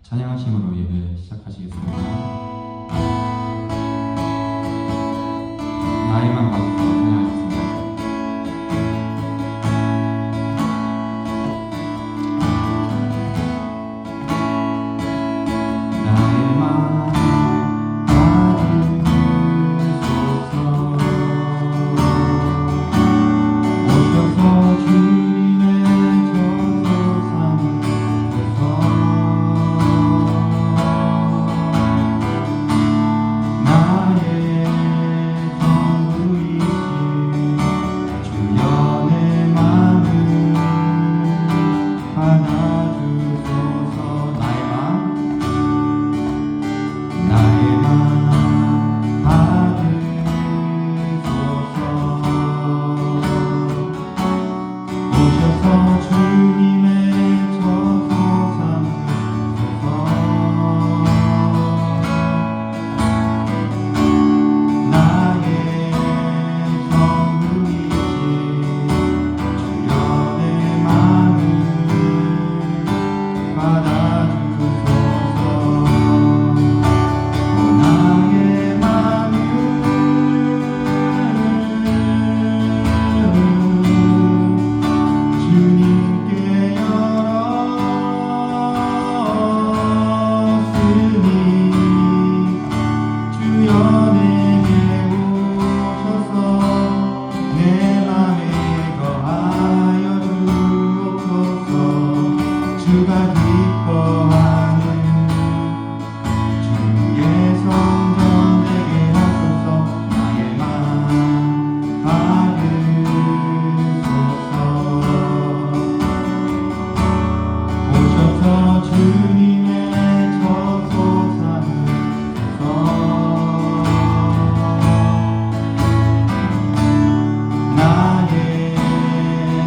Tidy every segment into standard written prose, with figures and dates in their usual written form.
찬양하심으로 예배 시작하시겠습니다. 나에만 봐주셔서 찬양하겠습니다. 나에만 봐주소서. 오셔서 주님의 저소 삼으소서. 나의 전부이신 주여 내 맘을 받아주소서. 나의 맘 받으소서. 오셔서 주님의 저소 삼으소서. 나의 전부이신 주여 내 맘을 받아주소서. 나의 맘을 주님께 열었으니 주여 내게 오셔서 내 맘에 거하여 주옵소서. 주가 기뻐하는 주의 성전 되게 하소서. 나의 맘 받으소서. 오셔서 주님의 저소 삼으소서. 나의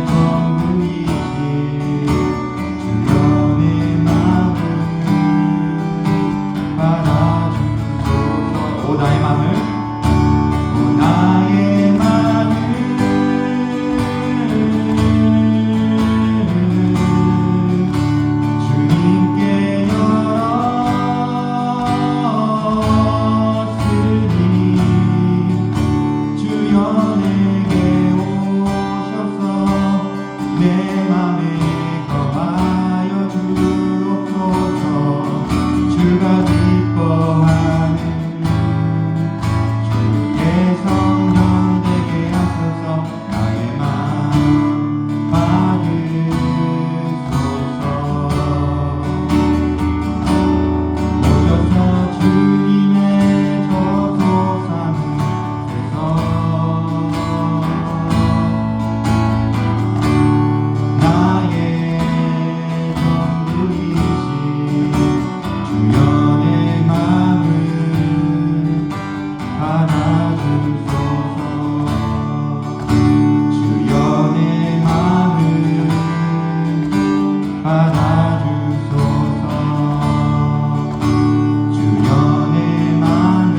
전부이신 주여 내 맘을 받아주소서. 오 나의 맘을, 오 나의 맘을 주님께 열었으니 주여 내게 오셔서 내 맘에 거하여 주옵소서. 주가 기뻐하는 주의 성전 되게 하소서. 나의 맘 받으소서. 오셔서 주님의 저소 삼으소서. 나의 전부이신 주여 내 맘을 받아주소서. 주여 내 맘을 받아주소서. 주여 내 맘을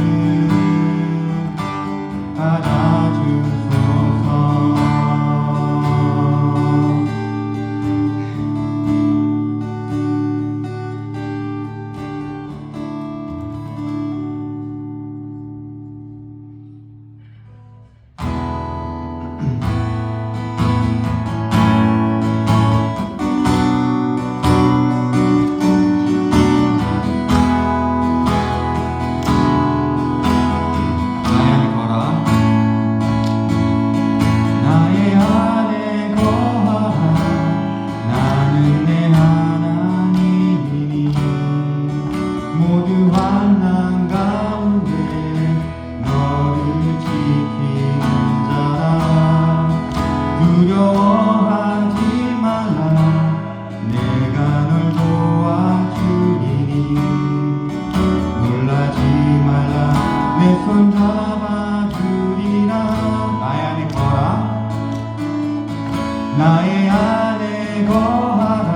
받아주소서. 나의 안에 거하라. 나는 내 하나님이니 모두 환난 가운데 너를 지키는 자라. 두려워하지 말라. 내가 널 도와주리니 놀라지 말라. 내 손 잡아주리라. 나의 안에 거하라. 나의 안에 거하라.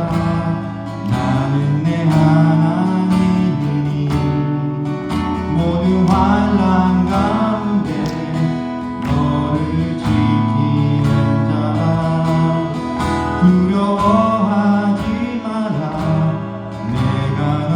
나는 내 하나님이니 모든 환난 가운데 너를 지키는 자라. 두려워하지 마라. 내가 널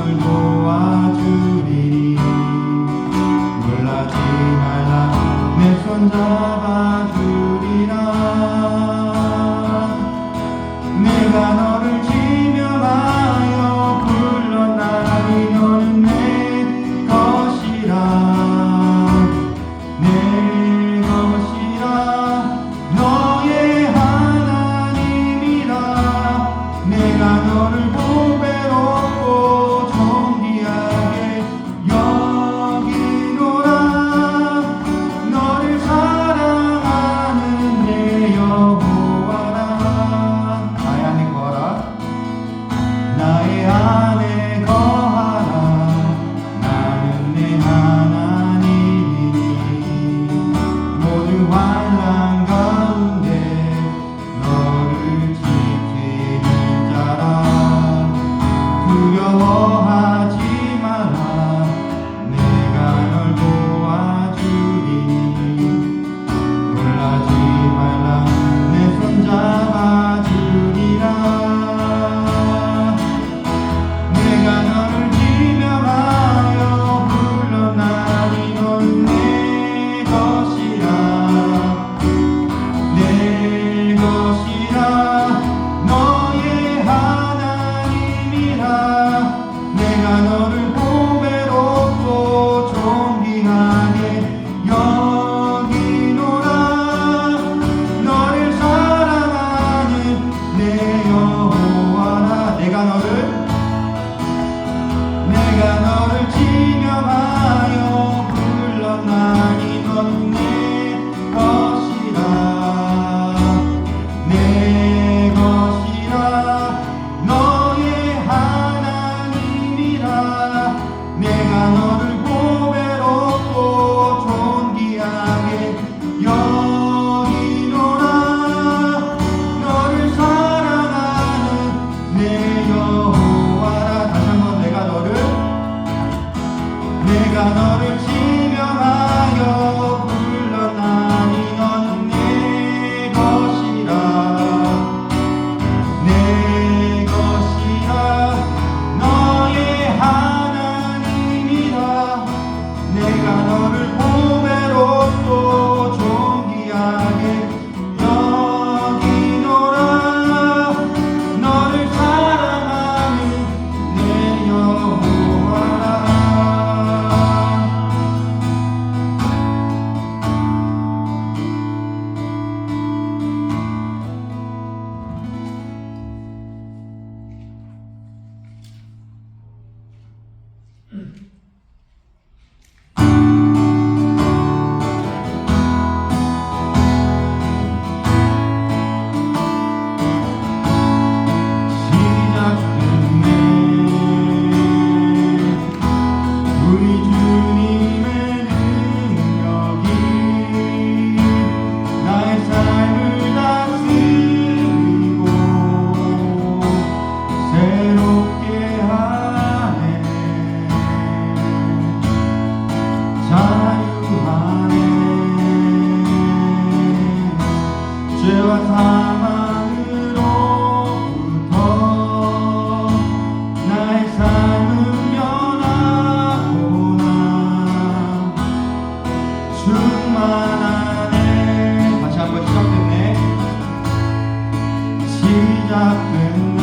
시작됐네.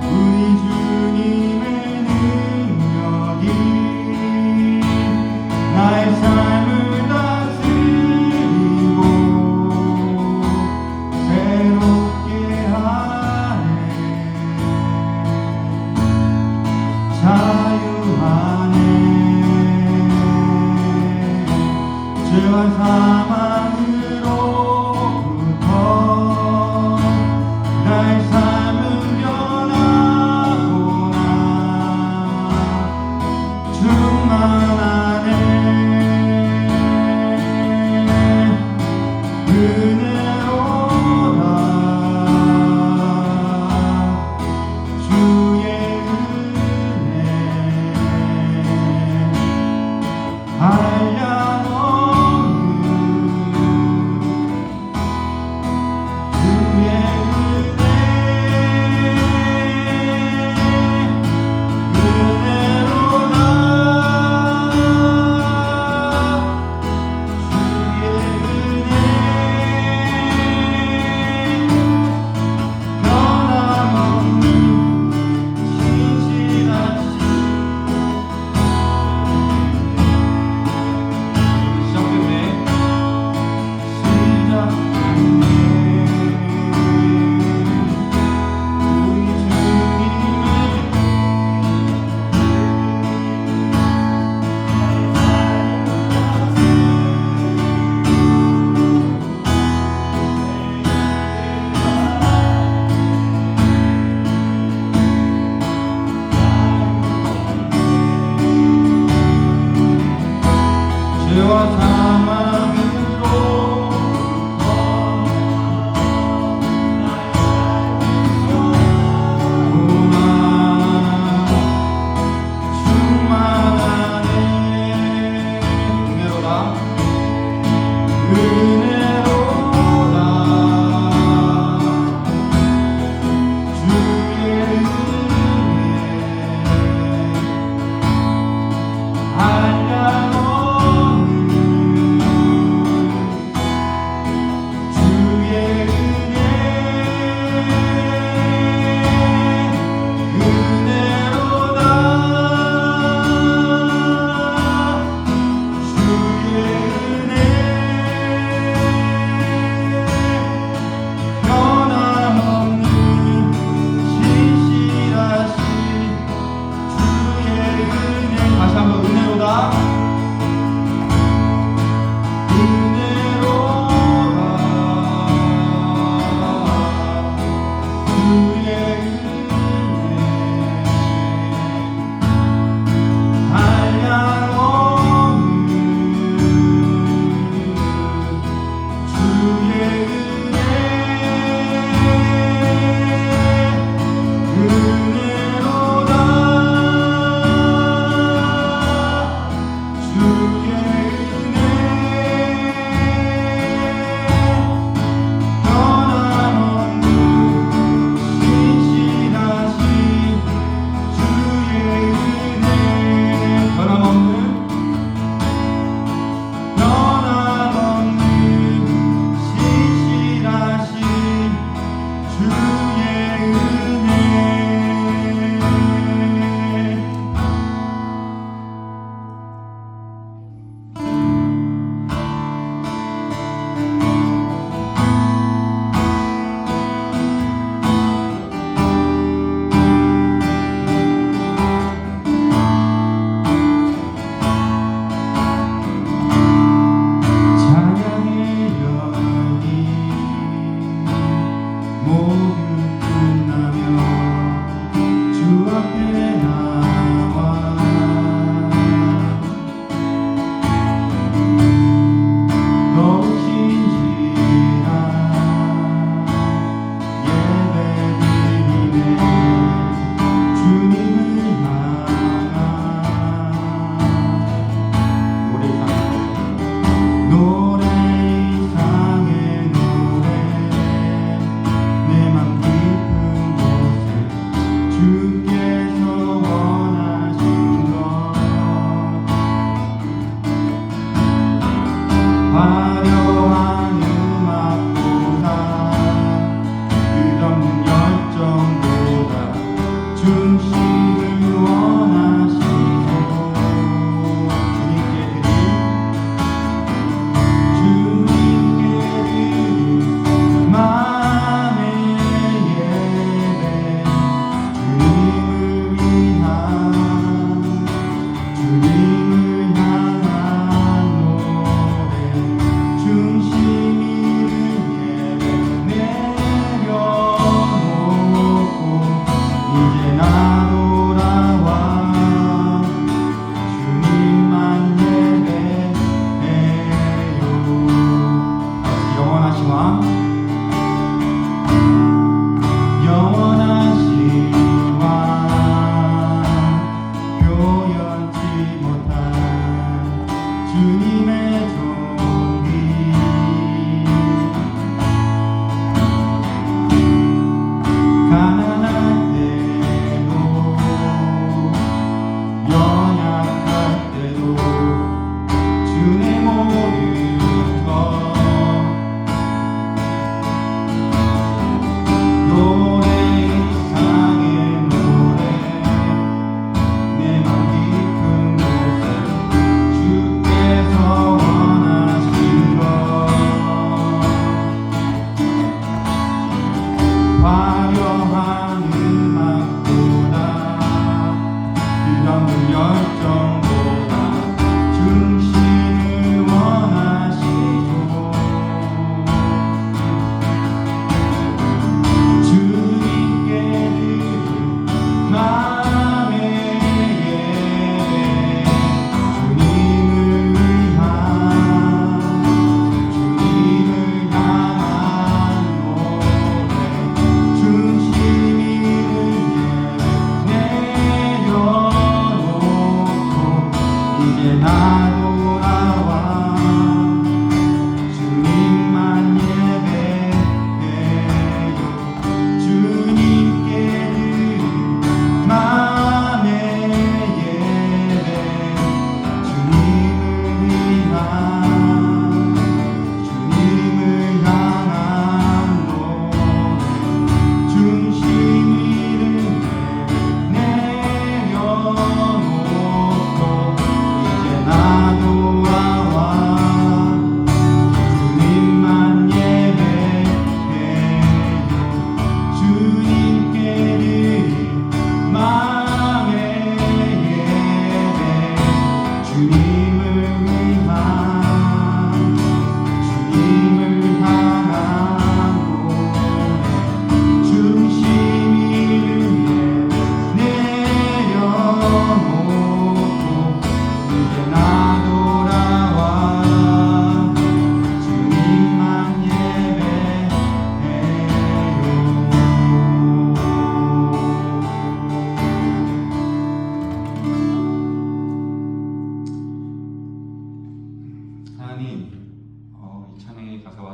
우리 주님의 능력이 나의 삶을 다스리고 새롭게 하네. 자유하네. 죄와 사망으로부터 나의 삶은 변하구나. 충만하네. 은혜로다. 주의 은혜 한량없는 주의 은혜로다. 주의 은혜 변함없는 신실하신 시작됐네. 우리 주님의 죄와 사망으로부터 구원 충만하네. 은혜로다. 은혜로다. 주의 은혜 한량없는 주의 은혜 은혜로다. 주의 은혜 변함없는 신실하신 주의 은혜. 다시 한번 은혜로다. 은혜로다. 주의 은혜 한량없는 주의 은혜 은혜로다. 주의 은혜 변함없는 신실하신 주의 은혜 변함없는 신실하신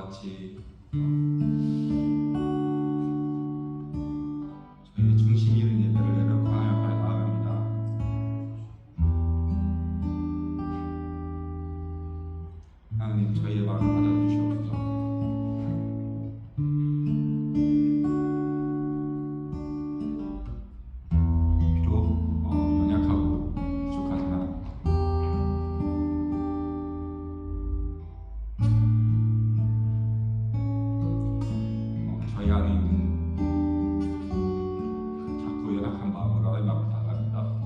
같이 저희 중심 있는 예배를 내려고 하나님 앞에 나아갑니다. 하나님, 저희의 마음 받아주시옵소서. 저희 안에 있는 그 작고 연약한 마음으로 하나님 앞에 나갑니다.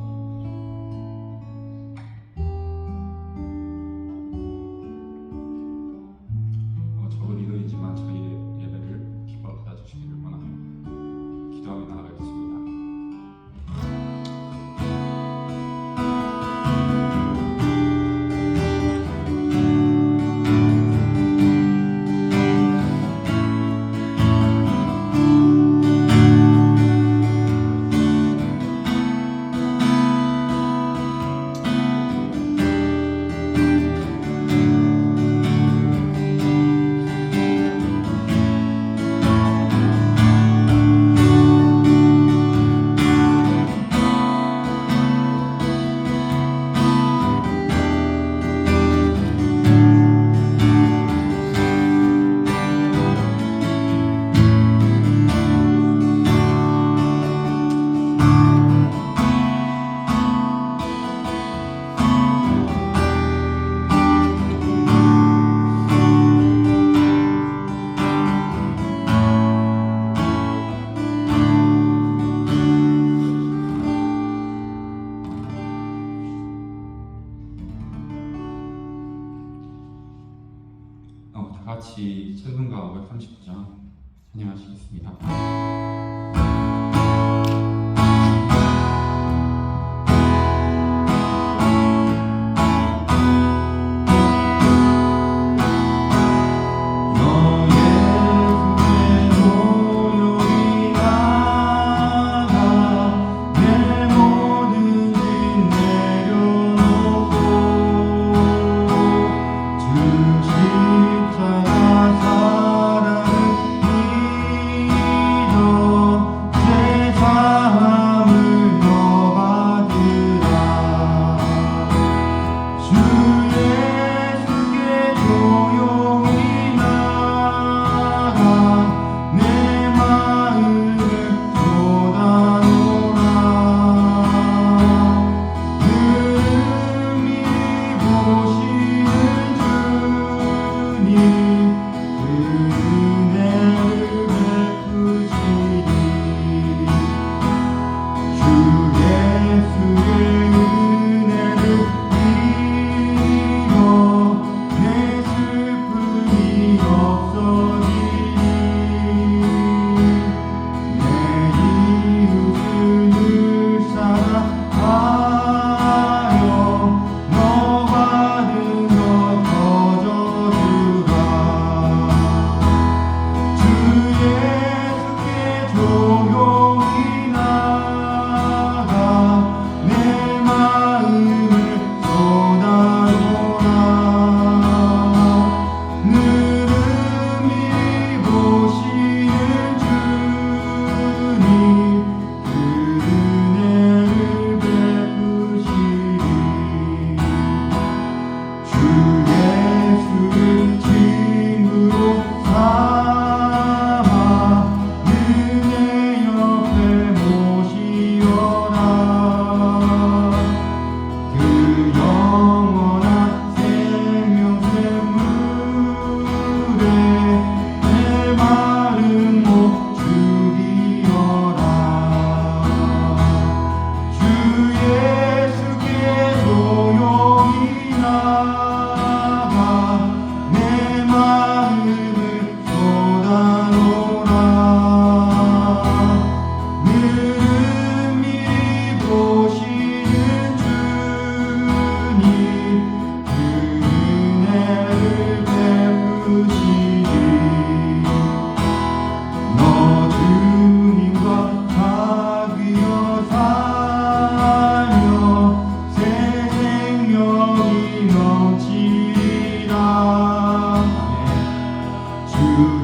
적은 인원이지만 저희의 예배를 기뻐 받아주시기를 원하며 기도하며 나아가겠습니다. 다 같이 찬송가 539장 찬양하시겠습니다.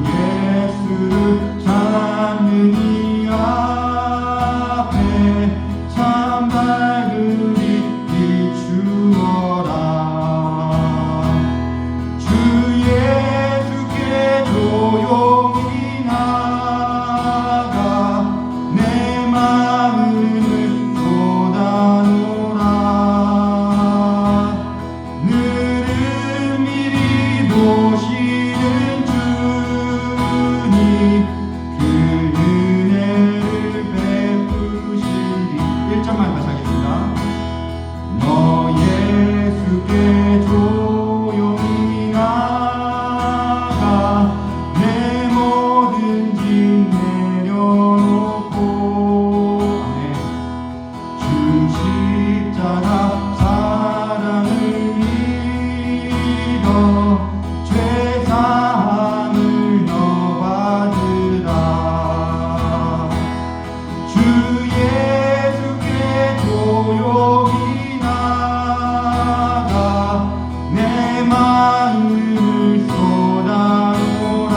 예수를 찾는 이 앞에 참 밝은 빛 비추어라. 주 예수께 조용히 나가 내 마음을 쏟아놓으라. 늘은 미리 보시는 주님 그 은혜를 베푸시리. 1절만 다시 하겠습니다. 너 예수께 조용히 나가 내 모든 짐 내려놓고 주 십자가 사랑을 믿어 죄사함을 너 받으라. 주 예수께 조용히 나가 내 마음을 쏟아놓으라.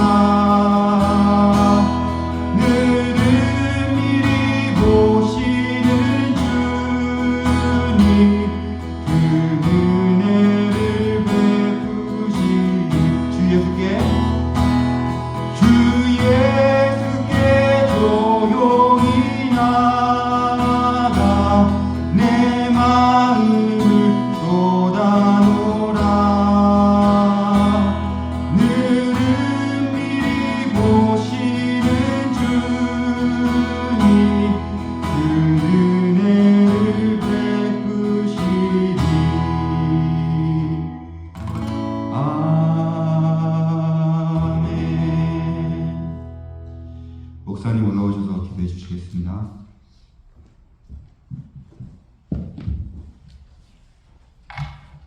늘은 미리 보시는 주님 그 은혜를 베푸시니. 주 예수께 조용히 나가 내 마음을 쏟아놓으라. 늘은 미리 보시는 주님 그 은혜를 베푸시니. 아멘. 목사님 올라오셔서 기도해 주시겠습니다.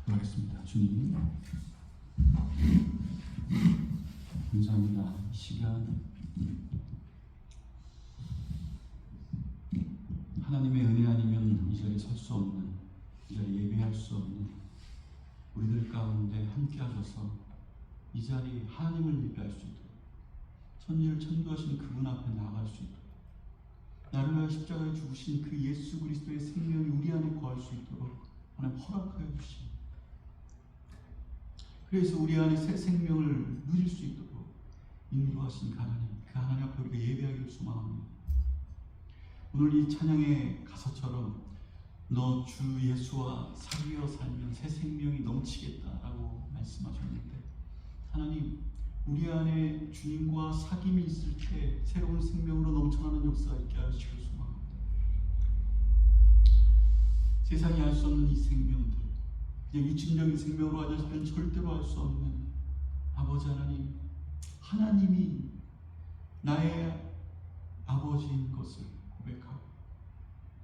기도하겠습니다. 주님, 감사합니다. 이 시간 하나님의 은혜 아니면 이 자리에 설 수 없는, 이 자리에 예배할 수 없는 우리들 가운데 함께 하셔서 이 자리에 하나님을 예배할 수 있도록, 천지를 천도하신 그분 앞에 나아갈 수 있도록, 나를 위하여 십자가에 죽으신 그 예수 그리스도의 생명이 우리 안에 거할 수 있도록 하나님 허락하여 주시옵소서. 그래서 우리 안에 새 생명을 누릴 수 있도록 인도하신 그 하나님 앞에 우리가 예배하기를 소망합니다. 오늘 이 찬양의 가사처럼 너 주 예수와 사귀어 살면 새 생명이 넘치겠다라고 말씀하셨는데, 하나님 우리 안에 주님과 사귐이 있을 때 새로운 생명으로 넘쳐나는 역사가 있게 하시기를 소망합니다. 세상이 알 수 없는 이 생명들, 그냥 육신적인 생명으로 하자면 절대로 할 수 없는 아버지 하나님, 하나님이 나의 아버지인 것을 고백하고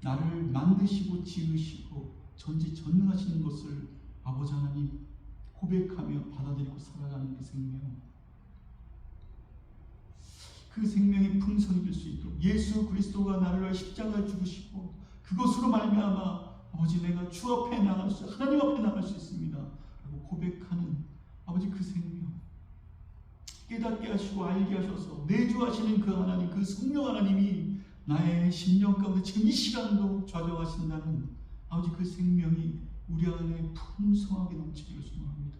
나를 만드시고 지으시고 전지전능하시는 것을 아버지 하나님 고백하며 받아들이고 살아가는 그 생명, 그 생명이 풍성해질 수 있도록 예수 그리스도가 나를 위해 십자가에 죽으시고 그것으로 말미암아 아버지 내가 주 앞에 나갈 수, 하나님 앞에 나갈 수 있습니다 라고 고백하는 아버지 그 생명 깨닫게 하시고 알게 하셔서 내주하시는 그 하나님, 그 성령 하나님이 나의 심령 가운데 지금 이 시간도 좌정하신다는 아버지 그 생명이 우리 안에 풍성하게 넘치기를 소망합니다.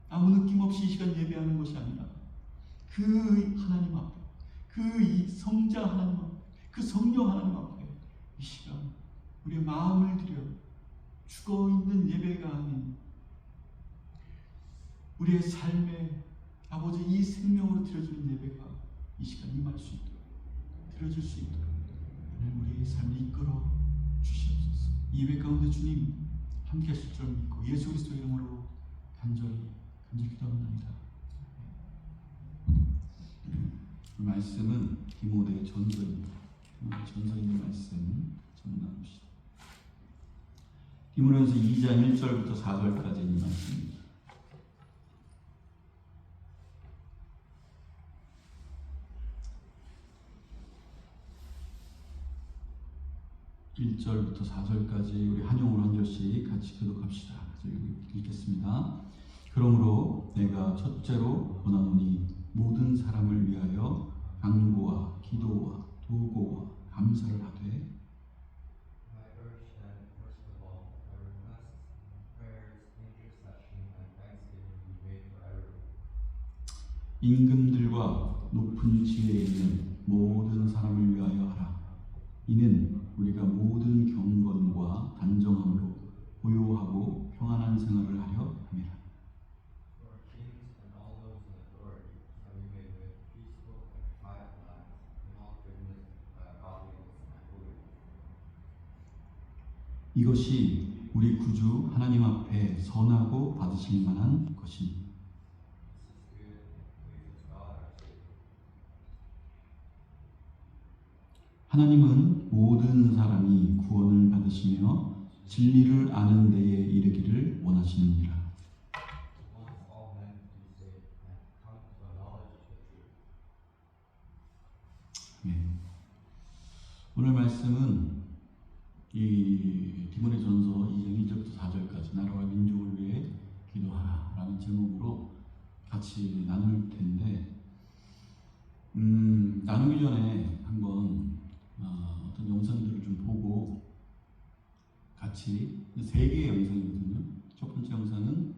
아무 느낌 없이 이 시간 예배하는 것이 아니라 그 하나님 앞에, 그 성자 하나님 앞에, 그 성령 하나님 앞에 이 시간 우리의 마음을 들여 죽어있는 예배가 아닌 우리의 삶에 아버지 이 생명으로 드려지는 예배가 이 시간 임할 수 있도록, 드려질 수 있도록 우리의 삶을 이끌어 주시옵소서. 예배 가운데 주님 함께 하실 줄 믿고 예수 그리스도의 이름으로 간절히 기도합니다. 이 말씀은 디모데 전서입니다. 전서에 있는 말씀 전나누시죠. 디모데전서 2장 1절부터 4절까지 있는 말씀입니다. 1절부터 4절까지 우리 한영으로 한 절씩 같이 교독합시다. 읽겠습니다. 그러므로 내가 첫째로 원하노니 모든 사람을 위하여 간구와 기도와 도고와 감사를 하되 I urge that, first of all, our requests, prayers, intercession, and thanksgiving be made for everyone. 임금들과 높은 지혜에 있는 모든 사람을 위하여 하라. 이는 우리가 모든 경건과 단정함으로 고요하고 평안한 생활을 하려 함이라. For kings and all those in authority, that we may live peaceful and quiet lives in all goodness, godliness, and holiness. 이것이 우리 구주 하나님 앞에 선하고 받으실 만한 것입니다. This is good and pleases God our Savior. 하나님은 모든 사람이 구원을 받으시며 진리를 아는 데에 이르기를 원하시느니라. Who wants all men to be saved and come to a knowledge of the truth. 네. 오늘 말씀은 이 디모데전서 2장 1절부터 4절까지 나라와 민족을 위해 기도하라라는 제목으로 같이 나눌 텐데 나누기 전에 한번 어떤 영상들을 좀 보고 같이 3개의 영상이거든요. 첫 번째 영상은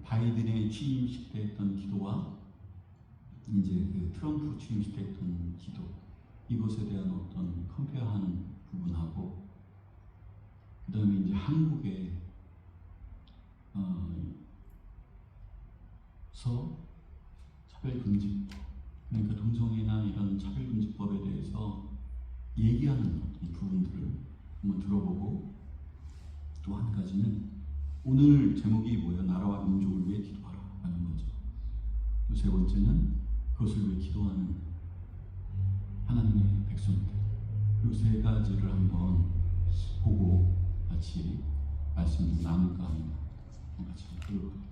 바이든의 취임식 때 했던 기도와 이제 그 트럼프 취임식 때 했던 기도 이것에 대한 어떤 컴페어하는 부분하고 그 다음에 이제 한국의 서 차별금지법 그러니까 동성애나 이런 차별금지법에 대해서 얘기하는 어떤 부분들을 한번 들어보고 또 한 가지는 오늘 제목이 뭐예요? 나라와 민족을 위해 기도하라 라는 거죠. 또 세 번째는 그것을 위해 기도하는 하나님의 백성들 이 세 가지를 한번 보고 같이 말씀을 나눌까 합니다. 같이 들어볼게요.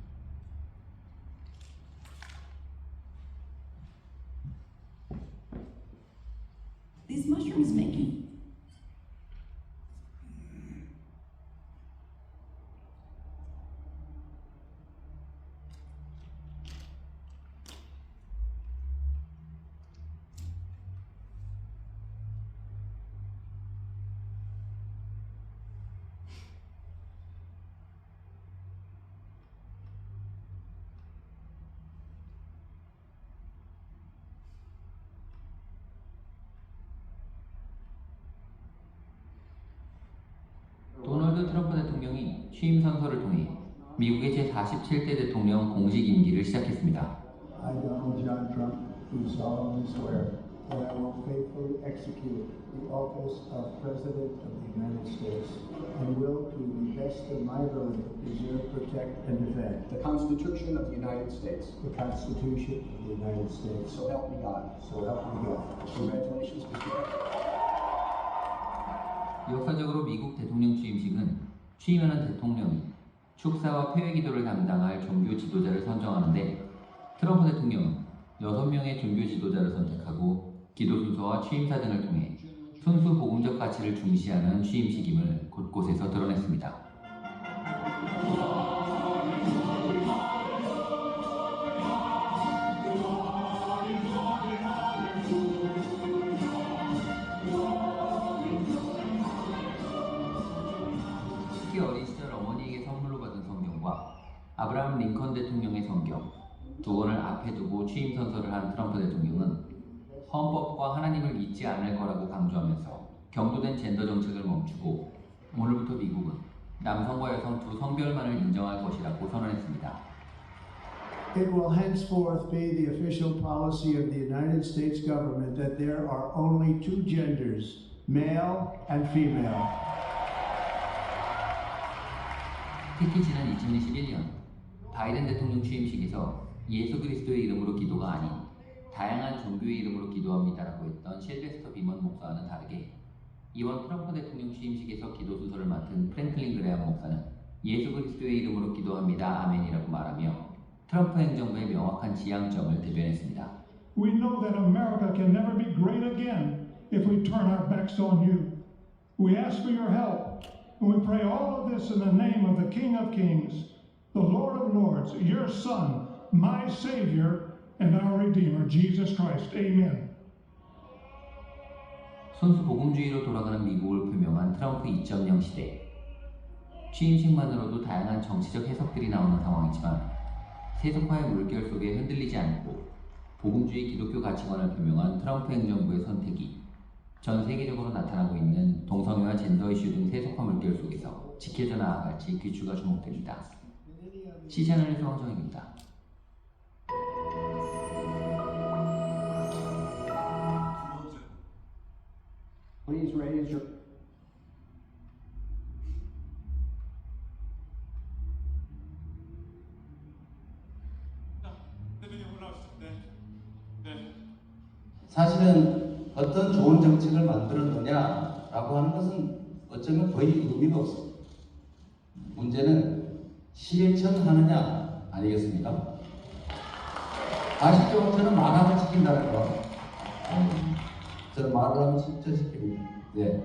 These mushrooms making. 도널드 트럼프 대통령이 취임 선서를 통해 미국의 제47대 대통령 공식 임기를 시작했습니다. I, Donald John Trump, do solemnly swear that I will faithfully execute the office of President of the United States and will, to the best of my ability, preserve, protect, and defend the Constitution of the United States. the Constitution of the United States. So help me God. So help me God. Congratulations, Mr. President. 역사적으로 미국 대통령 취임식은 취임하는 대통령이 축사와 폐회 기도를 담당할 종교 지도자를 선정하는데 트럼프 대통령은 6명의 종교 지도자를 선택하고 기도 순서와 취임사 등을 통해 순수 복음적 가치를 중시하는 취임식임을 곳곳에서 드러냈습니다. 특히 어린 시절 어머니에게 선물로 받은 성경과 아브라함 링컨 대통령의 성경 두 권을 앞에 두고 취임 선서를 한 트럼프 대통령은 헌법과 하나님을 잊지 않을 거라고 강조하면서 경도된 젠더 정책을 멈추고 오늘부터 미국은 남성과 여성 두 성별만을 인정할 것이라고 선언했습니다. It will henceforth be the official policy of the United States government that there are only two genders, male and female. 특히 지난 2021년 바이든 대통령 취임식에서 예수 그리스도의 이름으로 기도가 아닌 다양한 종교의 이름으로 기도합니다라고 했던 실베스터 비먼 목사와는 다르게 이번 트럼프 대통령 취임식에서 기도 순서를 맡은 프랭클린 그레엄 목사는 예수 그리스도의 이름으로 기도합니다 아멘이라고 말하며 트럼프 행정부의 명확한 지향점을 대변했습니다. We know that America can never be great again if we turn our backs on you. We ask for your help And we pray all of this in the name of the King of Kings, the Lord of Lords, your Son, my Savior, and our Redeemer, Jesus Christ. Amen. 순수 복음주의로 돌아가는 미국을 표명한 트럼프 2.0 시대. 취임식만으로도 다양한 정치적 해석들이 나오는 상황이지만 세속화의 물결 속에 흔들리지 않고 복음주의 기독교 가치관을 표명한 트럼프 행정부의 선택이 전 세계적으로 나타나고 있는 동성애와 젠더 이슈 등 세속화 물결 속에서 지켜져 나아갈지 귀추가 주목됩니다. 시즌을 소황정입니다. Please raise your 사실은 어떤 좋은 정책을 만들었느냐라고 하는 것은 어쩌면 거의 의미가 없습니다. 문제는 실천하느냐 아니겠습니까? 아시죠? 저는 말하면 지킨다는 거. 저는 말을 하면 진짜 지킵니다. 네.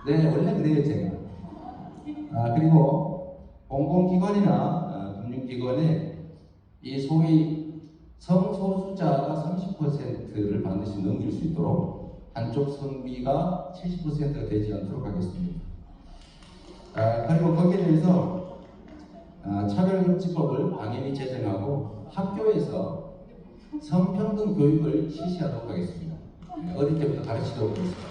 네, 원래 그래요, 제가. 그리고 공공기관이나 금융기관에 이 소위 성소수자가 30%를 반드시 넘길 수 있도록 한쪽 성비가 70%가 되지 않도록 하겠습니다. 그리고 거기에 대해서 차별금지법을 당연히 제정하고 학교에서 성평등 교육을 실시하도록 하겠습니다. 어릴 때부터 가르치도록 하겠습니다.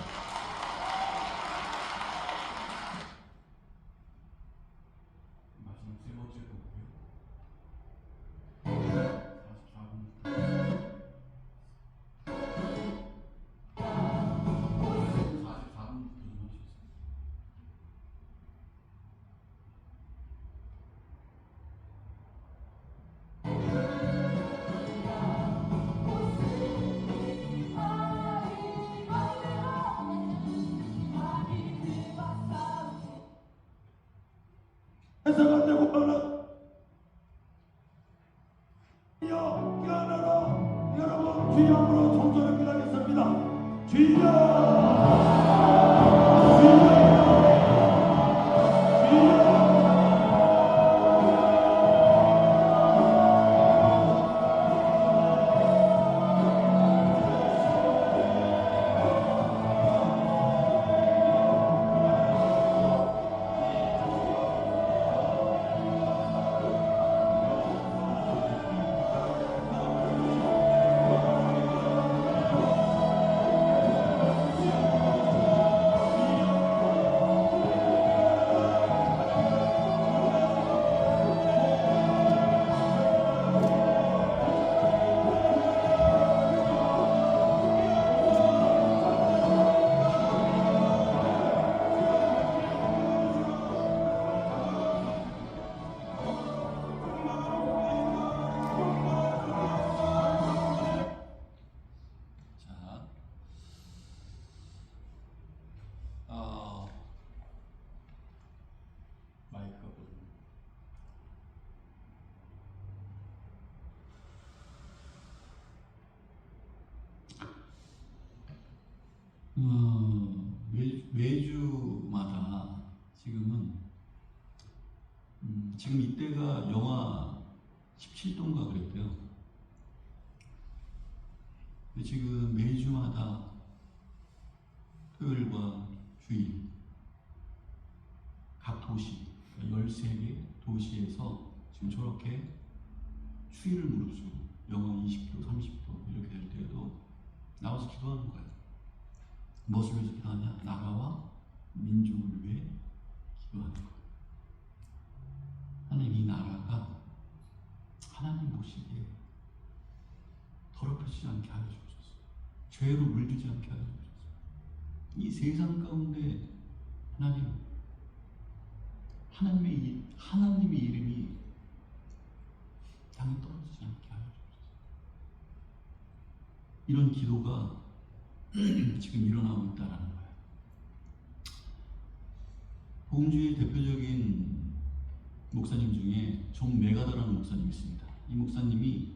마지막 세 번째 곡이요. 44분부터 좀 하시겠습니다. 해서가 되고 하나 깨어나라. 여러분 주님으로 성전을 기도하겠습니다. 주여 마이크가 꺼집니다. 매주마다 지금은 지금 이때가 영하 17도인가 그랬대요. 근데 지금 매주마다 토요일과 주일 각 도시 13개 도시에서 지금 저렇게 추위를 무릅쓰고 영하 20도, 30도 이렇게 될 때에도 나와서 기도하는 거예요. 무엇을 위해서 기도하냐? 나라와 민족을 위해 기도하는 거예요. 하나님, 이 나라가 하나님 보시기에 더럽혀지지 않게 하여 주옵소서. 죄로 물들지 않게 하여 주옵소서. 이 세상 가운데 하나님의 이름이 땅에 떨어지지 않게 하여 주옵소서. 이런 기도가 지금 일어나고 있다라는 거예요. 복음주의 대표적인 목사님 중에 존 메가더라는 목사님이 있습니다. 이 목사님이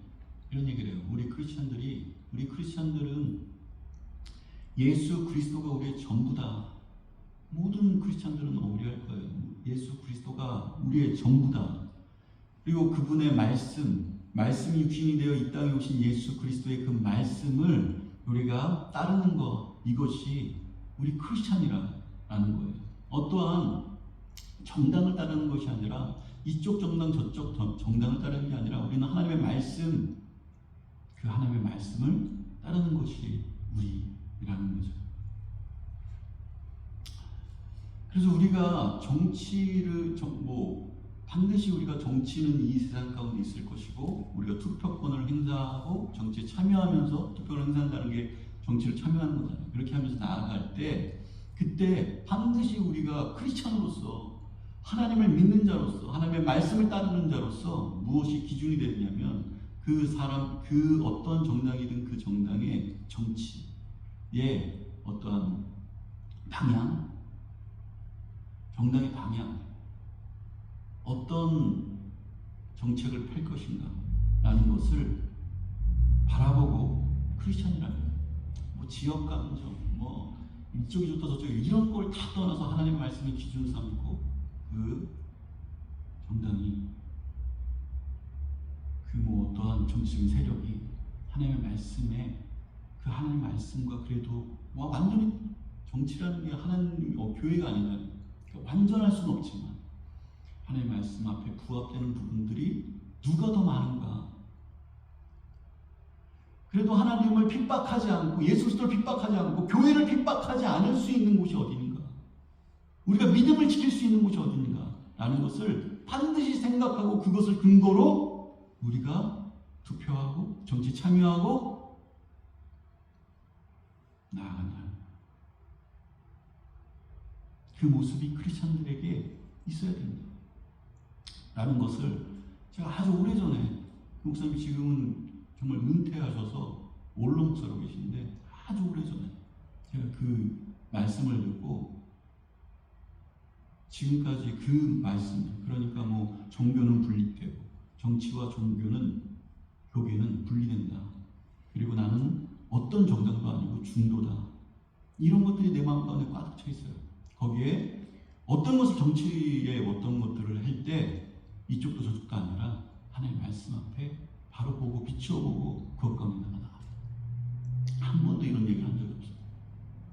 이런 얘기를 해요. 우리 크리스찬들은 예수 그리스도가 우리의 전부다. 모든 크리스찬들은 오해할 거예요. 예수 그리스도가 우리의 전부다. 그리고 그분의 말씀이 육신이 되어 이 땅에 오신 예수 그리스도의 그 말씀을 우리가 따르는 것, 이것이 우리 크리스찬이라는 거예요. 어떠한 정당을 따르는 것이 아니라 이쪽 정당 저쪽 정당을 따르는 게 아니라 우리는 하나님의 말씀, 그 하나님의 말씀을 따르는 것이 우리라는 거죠. 그래서 우리가 정치를 반드시 우리가 정치는 이 세상 가운데 있을 것이고, 우리가 투표권을 행사하고 정치에 참여하면서, 투표를 행사한다는 게 정치를 참여하는 거잖아요. 그렇게 하면서 나아갈 때, 그때 반드시 우리가 크리스찬으로서, 하나님을 믿는 자로서, 하나님의 말씀을 따르는 자로서 무엇이 기준이 되느냐면, 그 어떤 정당이든 그 정당의 정치의 어떠한 방향, 정당의 방향, 어떤 정책을 펼 것인가 라는 것을 바라보고, 크리스찬이라면 지역 감정, 이쪽이 좋다 저쪽이 이런 걸 다 떠나서 하나님의 말씀을 기준 삼고, 그 정당이 어떠한 정치적인 세력이 하나님의 말씀에, 그 하나님의 말씀과, 그래도 완전히 정치라는 게 하나님 교회가 아니잖아요. 그러니까 완전할 수는 없지만 하나님의 말씀 앞에 부합되는 부분들이 누가 더 많은가. 그래도 하나님을 핍박하지 않고, 예수 그리스도를 핍박하지 않고, 교회를 핍박하지 않을 수 있는 곳이 어디인가, 우리가 믿음을 지킬 수 있는 곳이 어디인가 라는 것을 반드시 생각하고, 그것을 근거로 우리가 투표하고 정치 참여하고 나아간다. 그 모습이 크리스찬들에게 있어야 된다 라는 것을 제가 아주 오래전에, 목사님이 지금은 정말 은퇴하셔서 원로 목사로 계신데, 아주 오래전에 제가 그 말씀을 듣고 지금까지 그 말씀, 그러니까 종교는 분립되고 정치와 종교는, 교계는 분리된다. 그리고 나는 어떤 정당도 아니고 중도다. 이런 것들이 내 마음 가운데 꽉 차 있어요. 거기에 어떤 것을, 정치의 어떤 것들을 할 때 이쪽도 저쪽도 아니라 하나님의 말씀 앞에 바로 보고 비추어보고 그것 가운데 나가요. 한 번도 이런 얘기를 한 적이 없어요.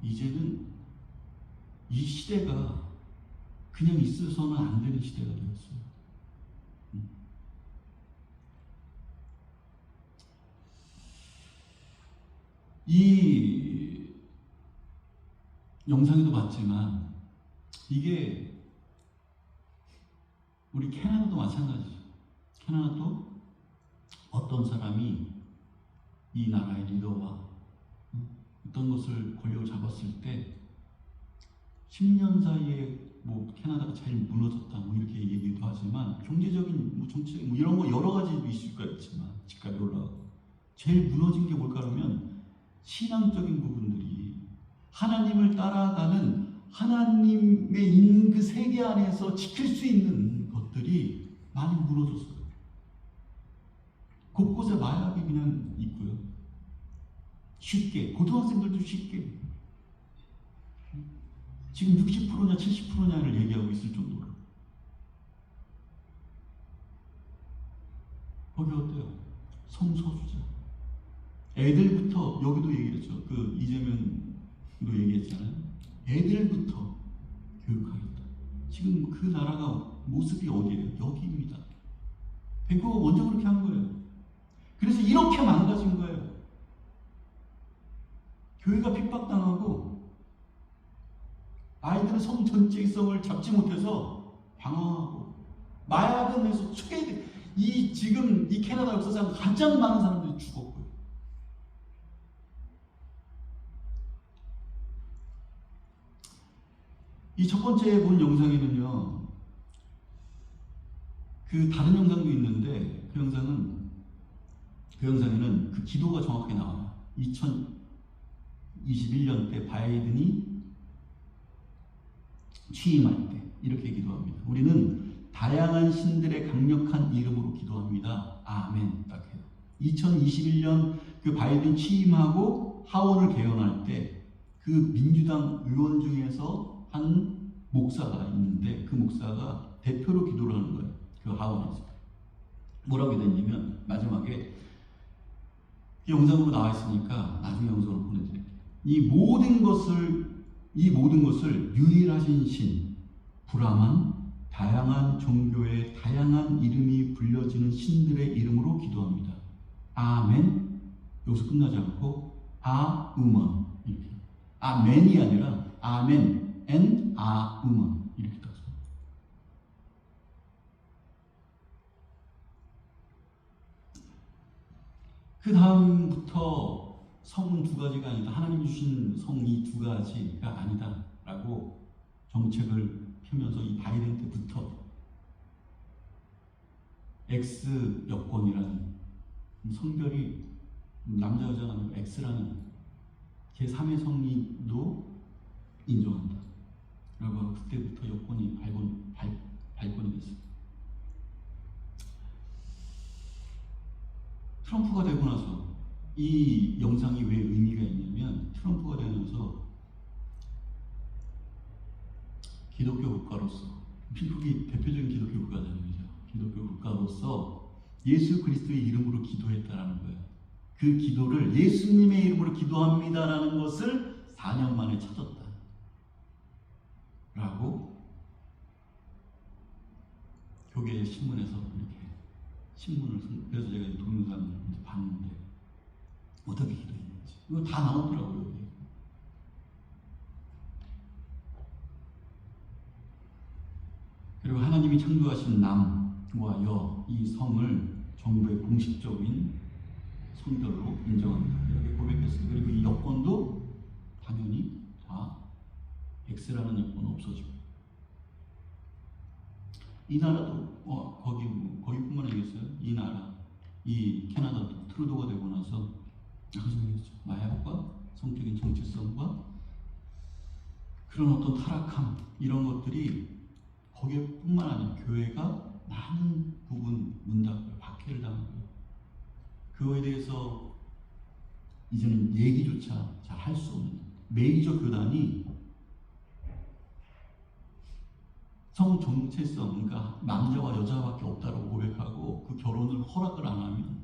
이제는 이 시대가 그냥 있어서는 안 되는 시대가 되었어요. 이 영상에도 봤지만 이게 우리 캐나다도 마찬가지죠. 캐나다도 어떤 사람이 이 나라의 리더와 어떤 것을 권력을 잡았을 때 10년 사이에 캐나다가 제일 무너졌다 이렇게 얘기도 하지만, 경제적인 정치적인 이런 거 여러 가지 이슈가 있지만 집값이 올라가고, 제일 무너진 게 뭘까 하면 신앙적인 부분들이, 하나님을 따라가는, 하나님의 있는 그 세계 안에서 지킬 수 있는 것들이 많이 무너졌어요. 곳곳에 마약이 그냥 있고요. 쉽게, 고등학생들도 쉽게 지금 60%냐 70%냐를 얘기하고 있을 정도로. 거기 어때요? 성소수자. 애들부터, 여기도 얘기했죠. 이재명도 얘기했잖아요. 애들부터 교육하겠다. 지금 그 나라가 모습이 어디예요? 여기입니다. 밴쿠버가 먼저 그렇게 한 거예요. 그래서 이렇게 망가진 거예요. 교회가 핍박당하고 아이들의 성 전쟁성을 잡지 못해서 방황하고, 마약은 해서 지금 이 캐나다 역사상 가장 많은 사람들이 죽었고요. 이 첫 번째 본 영상에는요, 그 다른 영상도 있는데, 그 영상에는 그 기도가 정확하게 나와요. 2021년 때 바이든이 취임할 때 이렇게 기도합니다. 우리는 다양한 신들의 강력한 이름으로 기도합니다. 아멘. 딱 해요. 2021년 그 바이든 취임하고 하원을 개헌할 때 그 민주당 의원 중에서 한 목사가 있는데 그 목사가 대표로 기도를 하는 거예요. 그 하원에서. 뭐라고 됐냐면 마지막에 영상으로 나와 있으니까 나중에 영상으로 보내드릴게요. 이 모든 것을 유일하신 신, 불암한 다양한 종교의 다양한 이름이 불려지는 신들의 이름으로 기도합니다. 아멘. 여기서 끝나지 않고 아음원 이렇게. 아멘이 아니라 아멘 앤 아음원 이렇게 따서. 그 다음부터 성은 두 가지가 아니다. 하나님 주신 성이 두 가지가 아니다라고 정책을 펴면서 이 바이든 때부터 X 여권이라는 성별이 남자 여자가 아니고 X라는 제3의 성리도 인정한다. 라고 그때부터 여권이 발권이 됐어요. 트럼프가 되고 나서 이 영상이 왜 의미가 있냐면 트럼프가 되면서 기독교 국가로서 미국이 대표적인 기독교 국가잖아요. 기독교 국가로서 예수 그리스도의 이름으로 기도했다라는 거예요. 그 기도를 예수님의 이름으로 기도합니다라는 것을 4년 만에 찾았다. 라고 교계 신문에서 이렇게 신문을 그래서 제가 동영상을 이제 봤는데 어떻게 기도했는지 이거 다 나오더라고요. 여기. 그리고 하나님이 창조하신 남과 여 이 성을 정부의 공식적인 성별로 인정합니다. 이렇게 고백했어요. 그리고 이 여권도 당연히 다 X라는 여권은 없어지고 이 나라도 거기뿐만 아니겠어요. 이 나라, 이 캐나다도 트루도가 되고 나서 나중에겠죠. 마약과 성적인 정체성과 그런 어떤 타락함 이런 것들이 거기뿐만 아니라 교회가 많은 부분 문 닫고 박해를 당하고 그거에 대해서 이제는 얘기조차 잘 할 수 없는 메이저 교단이 성 정체성, 그러니까 남자와 여자밖에 없다고 고백하고 그 결혼을 허락을 안 하면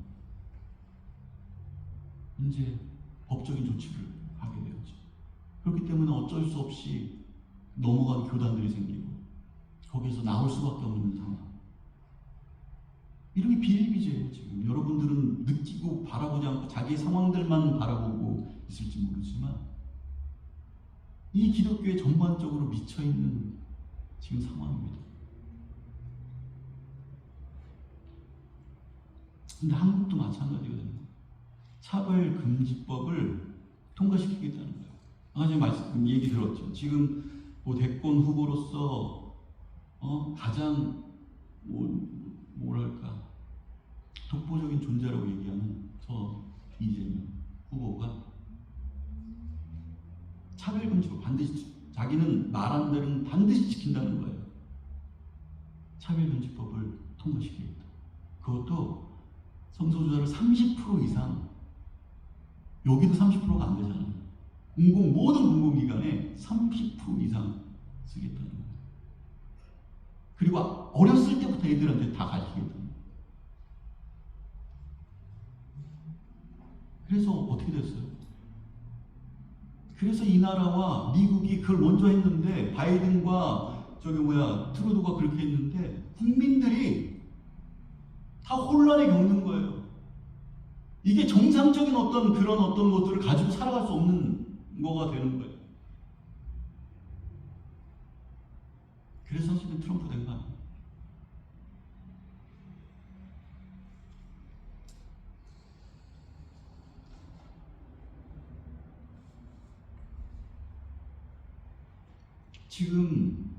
이제 법적인 조치를 하게 되었죠. 그렇기 때문에 어쩔 수 없이 넘어간 교단들이 생기고 거기에서 나올 수밖에 없는 상황. 이런 게 비일비재예요. 지금 여러분들은 느끼고 바라보지 않고 자기의 상황들만 바라보고 있을지 모르지만 이 기독교에 전반적으로 미쳐있는 지금 상황입니다. 근데 한국도 마찬가지거든요. 차별금지법을 통과시키겠다는 거예요. 아까 제가 얘기 들었죠. 지금 뭐 대권 후보로서 가장 뭐랄까 독보적인 존재라고 얘기하는 저 이재명 후보가 차별금지법 반드시 자기는 말한 대로는 반드시 지킨다는 거예요. 차별금지법을 통과시키겠다. 그것도 성소수자를 30% 이상 여기도 30%가 안 되잖아요. 모든 공공기관에 30% 이상 쓰겠다는 거예요. 그리고 어렸을 때부터 애들한테 다 가르치겠다는 거예요. 그래서 어떻게 됐어요? 그래서 이 나라와 미국이 그걸 먼저 했는데 바이든과 트루도가 그렇게 했는데 국민들이 다 혼란에 겪는 거예요. 이게 정상적인 그런 어떤 것들을 가지고 살아갈 수 없는 거가 되는 거예요. 그래서 사실은 트럼프 된 거 아니에요. 지금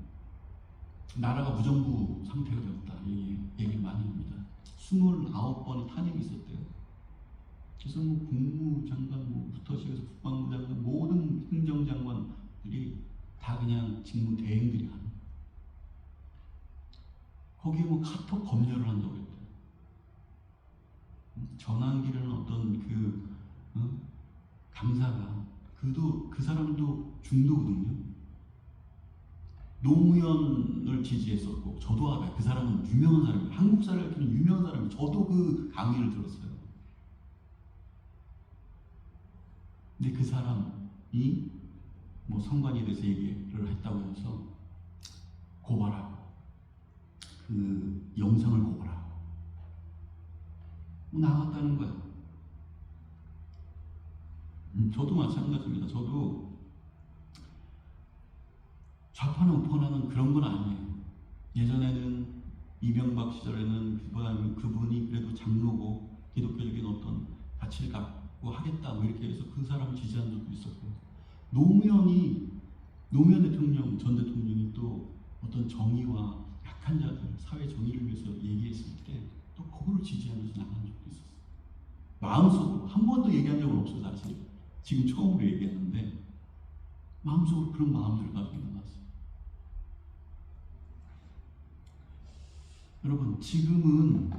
나라가 무정부 상태가 되었다. 얘기를 많이 합니다. 29번의 탄핵이 있었대요. 그래서 국무장관부터 시작해서 국방부 장관 모든 행정장관들이 다 그냥 직무 대행들이 하는. 거기에 카톡 검열을 한다고 그랬대요. 전환기라는 어떤 강사가 그 사람도 중도거든요. 노무현을 지지했었고, 저도 알아요. 그 사람은 유명한 사람이에요. 한국 사회를 키우는 유명한 사람이에요. 저도 그 강의를 들었어요. 근데 그 사람이 뭐 선관위에 대해서 얘기를 했다고 해서 고발하고, 그 영상을 고발하고 나갔다는 거야. 저도 마찬가지입니다. 저도 좌파나 우파나는 그런 건 아니에요. 예전에는 이명박 시절에는 그분이 그래도 장로고 기독교적인 어떤 가치를 갖고 하겠다 뭐 이렇게 해서 그 사람을 지지한 적도 있었고, 노무현 대통령, 전 대통령이 또 어떤 정의와 약한 자들, 사회 정의를 위해서 얘기했을 때 또 그거를 지지하면서 나간 적도 있었어요. 마음속으로 한 번도 얘기한 적은 없어요. 사실 지금 처음으로 얘기했는데 마음속으로 그런 마음들을 가지고 나갔어요. 여러분, 지금은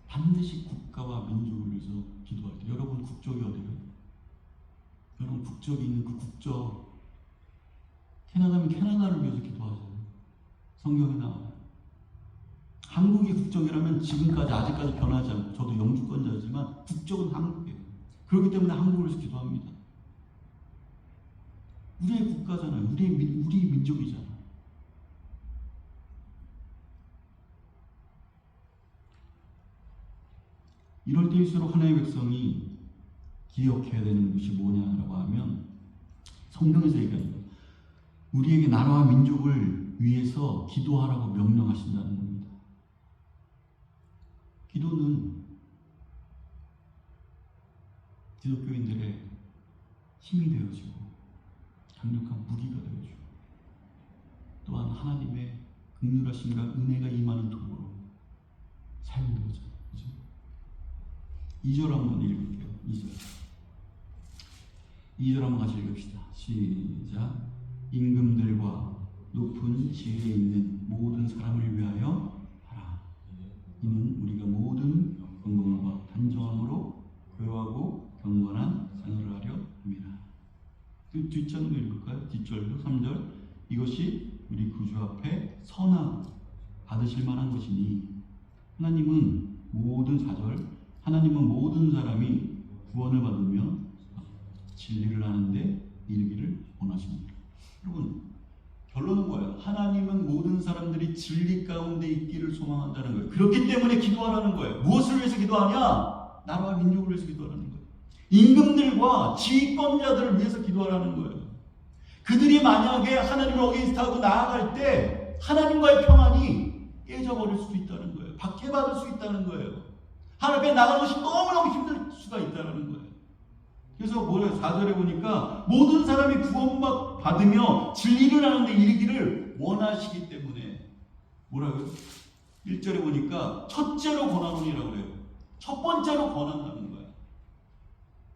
반드시 국가와 민족을 위해서 기도할 때, 여러분 국적이 어디예요? 여러분 국적이 있는 그 국적, 캐나다면 캐나다를 위해서 기도하세요. 성경에 나와요. 한국이 국적이라면 지금까지 아직까지 변하지 않고, 저도 영주권자지만 국적은 한국이에요. 그렇기 때문에 한국을 위해서 기도합니다. 우리의 국가잖아요. 우리 민족이잖아요. 이럴 때일수록 하나님의 백성이 기억해야 되는 것이 뭐냐라고 하면, 성경에서 얘기합니다. 우리에게 나라와 민족을 위해서 기도하라고 명령하신다는 겁니다. 기도는 기독교인들의 힘이 되어지고 강력한 무기가 되어지고, 또한 하나님의 긍휼하심과 은혜가 임하는 도구로 사용되어져. 2절 한번 읽을게요. 2절 한번 같이 읽읍시다. 시작. 임금들과 높은 지위에 있는 모든 사람을 위하여 하라. 이는 우리가 모든 건강과 단정함으로 교화하고 경건한 생활을 하려 합니다. 그 뒷절도 읽을까요? 뒷절도 3절. 이것이 우리 구주 앞에 선하고 받으실 만한 것이니, 하나님은 모든 4절. 하나님은 모든 사람이 구원을 받으며 진리를 하는데 이르기를 원하십니다. 여러분, 결론은 뭐예요? 하나님은 모든 사람들이 진리 가운데 있기를 소망한다는 거예요. 그렇기 때문에 기도하라는 거예요. 무엇을 위해서 기도하냐? 나라와 민족을 위해서 기도하라는 거예요. 임금들과 지휘권자들을 위해서 기도하라는 거예요. 그들이 만약에 하나님을 어게인스트하고 나아갈 때 하나님과의 평안이 깨져버릴 수도 있다는 거예요. 박해받을 수 있다는 거예요. 하나님 앞에 나가는 것이 너무너무 힘들 수가 있다는 거예요. 그래서 뭐래요? 4절에 보니까 모든 사람이 구원받으며 진리를 하는데 이르기를 원하시기 때문에, 뭐라고요? 1절에 보니까 첫째로 권하노니라고 그래요. 첫 번째로 권한다는 거예요.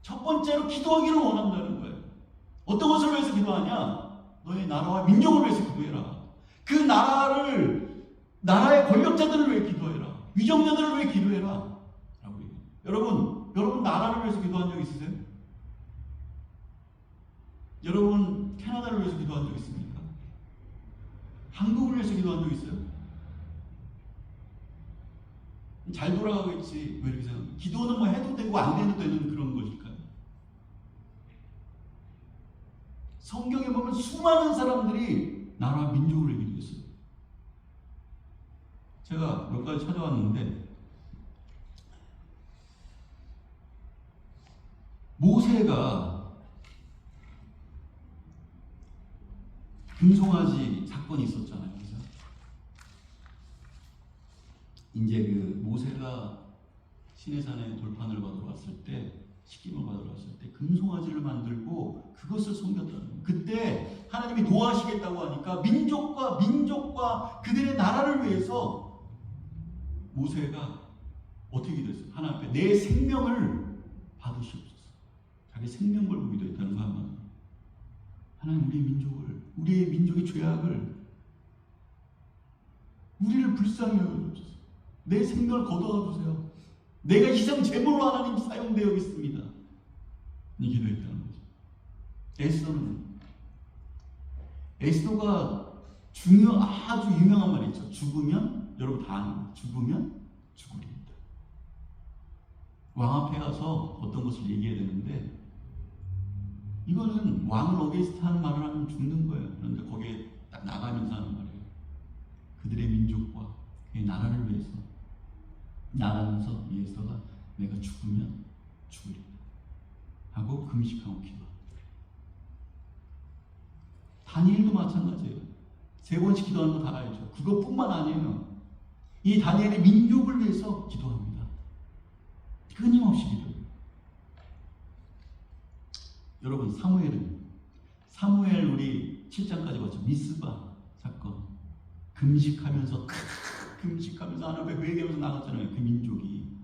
첫 번째로 기도하기를 원한다는 거예요. 어떤 것을 위해서 기도하냐? 너의 나라와 민족을 위해서 기도해라. 그 나라의 권력자들을 위해 기도해라. 위정자들을 위해 기도해라. 여러분 나라를 위해서 기도한 적 있으세요? 여러분 캐나다를 위해서 기도한 적 있습니까? 한국을 위해서 기도한 적 있어요? 잘 돌아가고 있지 왜 이렇게 생각해요? 기도는 뭐 해도 되고 안 해도 되는 그런 것일까요? 성경에 보면 수많은 사람들이 나라와 민족을 위해 기도했어요. 제가 몇 가지 찾아왔는데, 모세가 금송아지 사건이 있었잖아요. 그죠? 이제 그 모세가 시내산에 돌판을 받으러 왔을 때, 식김을 받으러 왔을 때 금송아지를 만들고 그것을 섬겼다는 거예요. 그때 하나님이 도와주시겠다고 하니까 민족과 그들의 나라를 위해서 모세가 어떻게 기도했어요? 하나님 앞에 내 생명을 받으시옵소서. 자기 생명 걸고 기도했다는 거 한마디로. 하나님, 우리의 민족의 죄악을, 우리를 불쌍히 여겨주옵소서. 내 생명을 거둬다 주세요. 내가 희생 제물로 하나님 사용되어 있습니다. 이 기도했다는 거죠. 에스더는 에스더가 아주 유명한 말이 있죠. 죽으면, 여러분 다 아는 거예요. 죽으면 죽으리입니다. 왕 앞에 가서 어떤 것을 얘기해야 되는데, 이거는 왕을 어게인스트 하는 말을 하면 죽는 거예요. 그런데 거기에 딱 나가면서 하는 말이에요. 그들의 민족과 그의 나라를 위해서 나가면서 에스더가 내가 죽으면 죽으리다 하고 금식하고 기도합니다. 다니엘도 마찬가지예요. 3번씩 기도하는 거 다 알죠. 그것뿐만 아니에요. 이 다니엘의 민족을 위해서 기도합니다. 끊임없이 기도해요. 여러분, 사무엘 우리 7장까지 봤죠. 미스바 사건. 금식하면서 하나님 앞에 회개하면서 나갔잖아요. 그 민족이.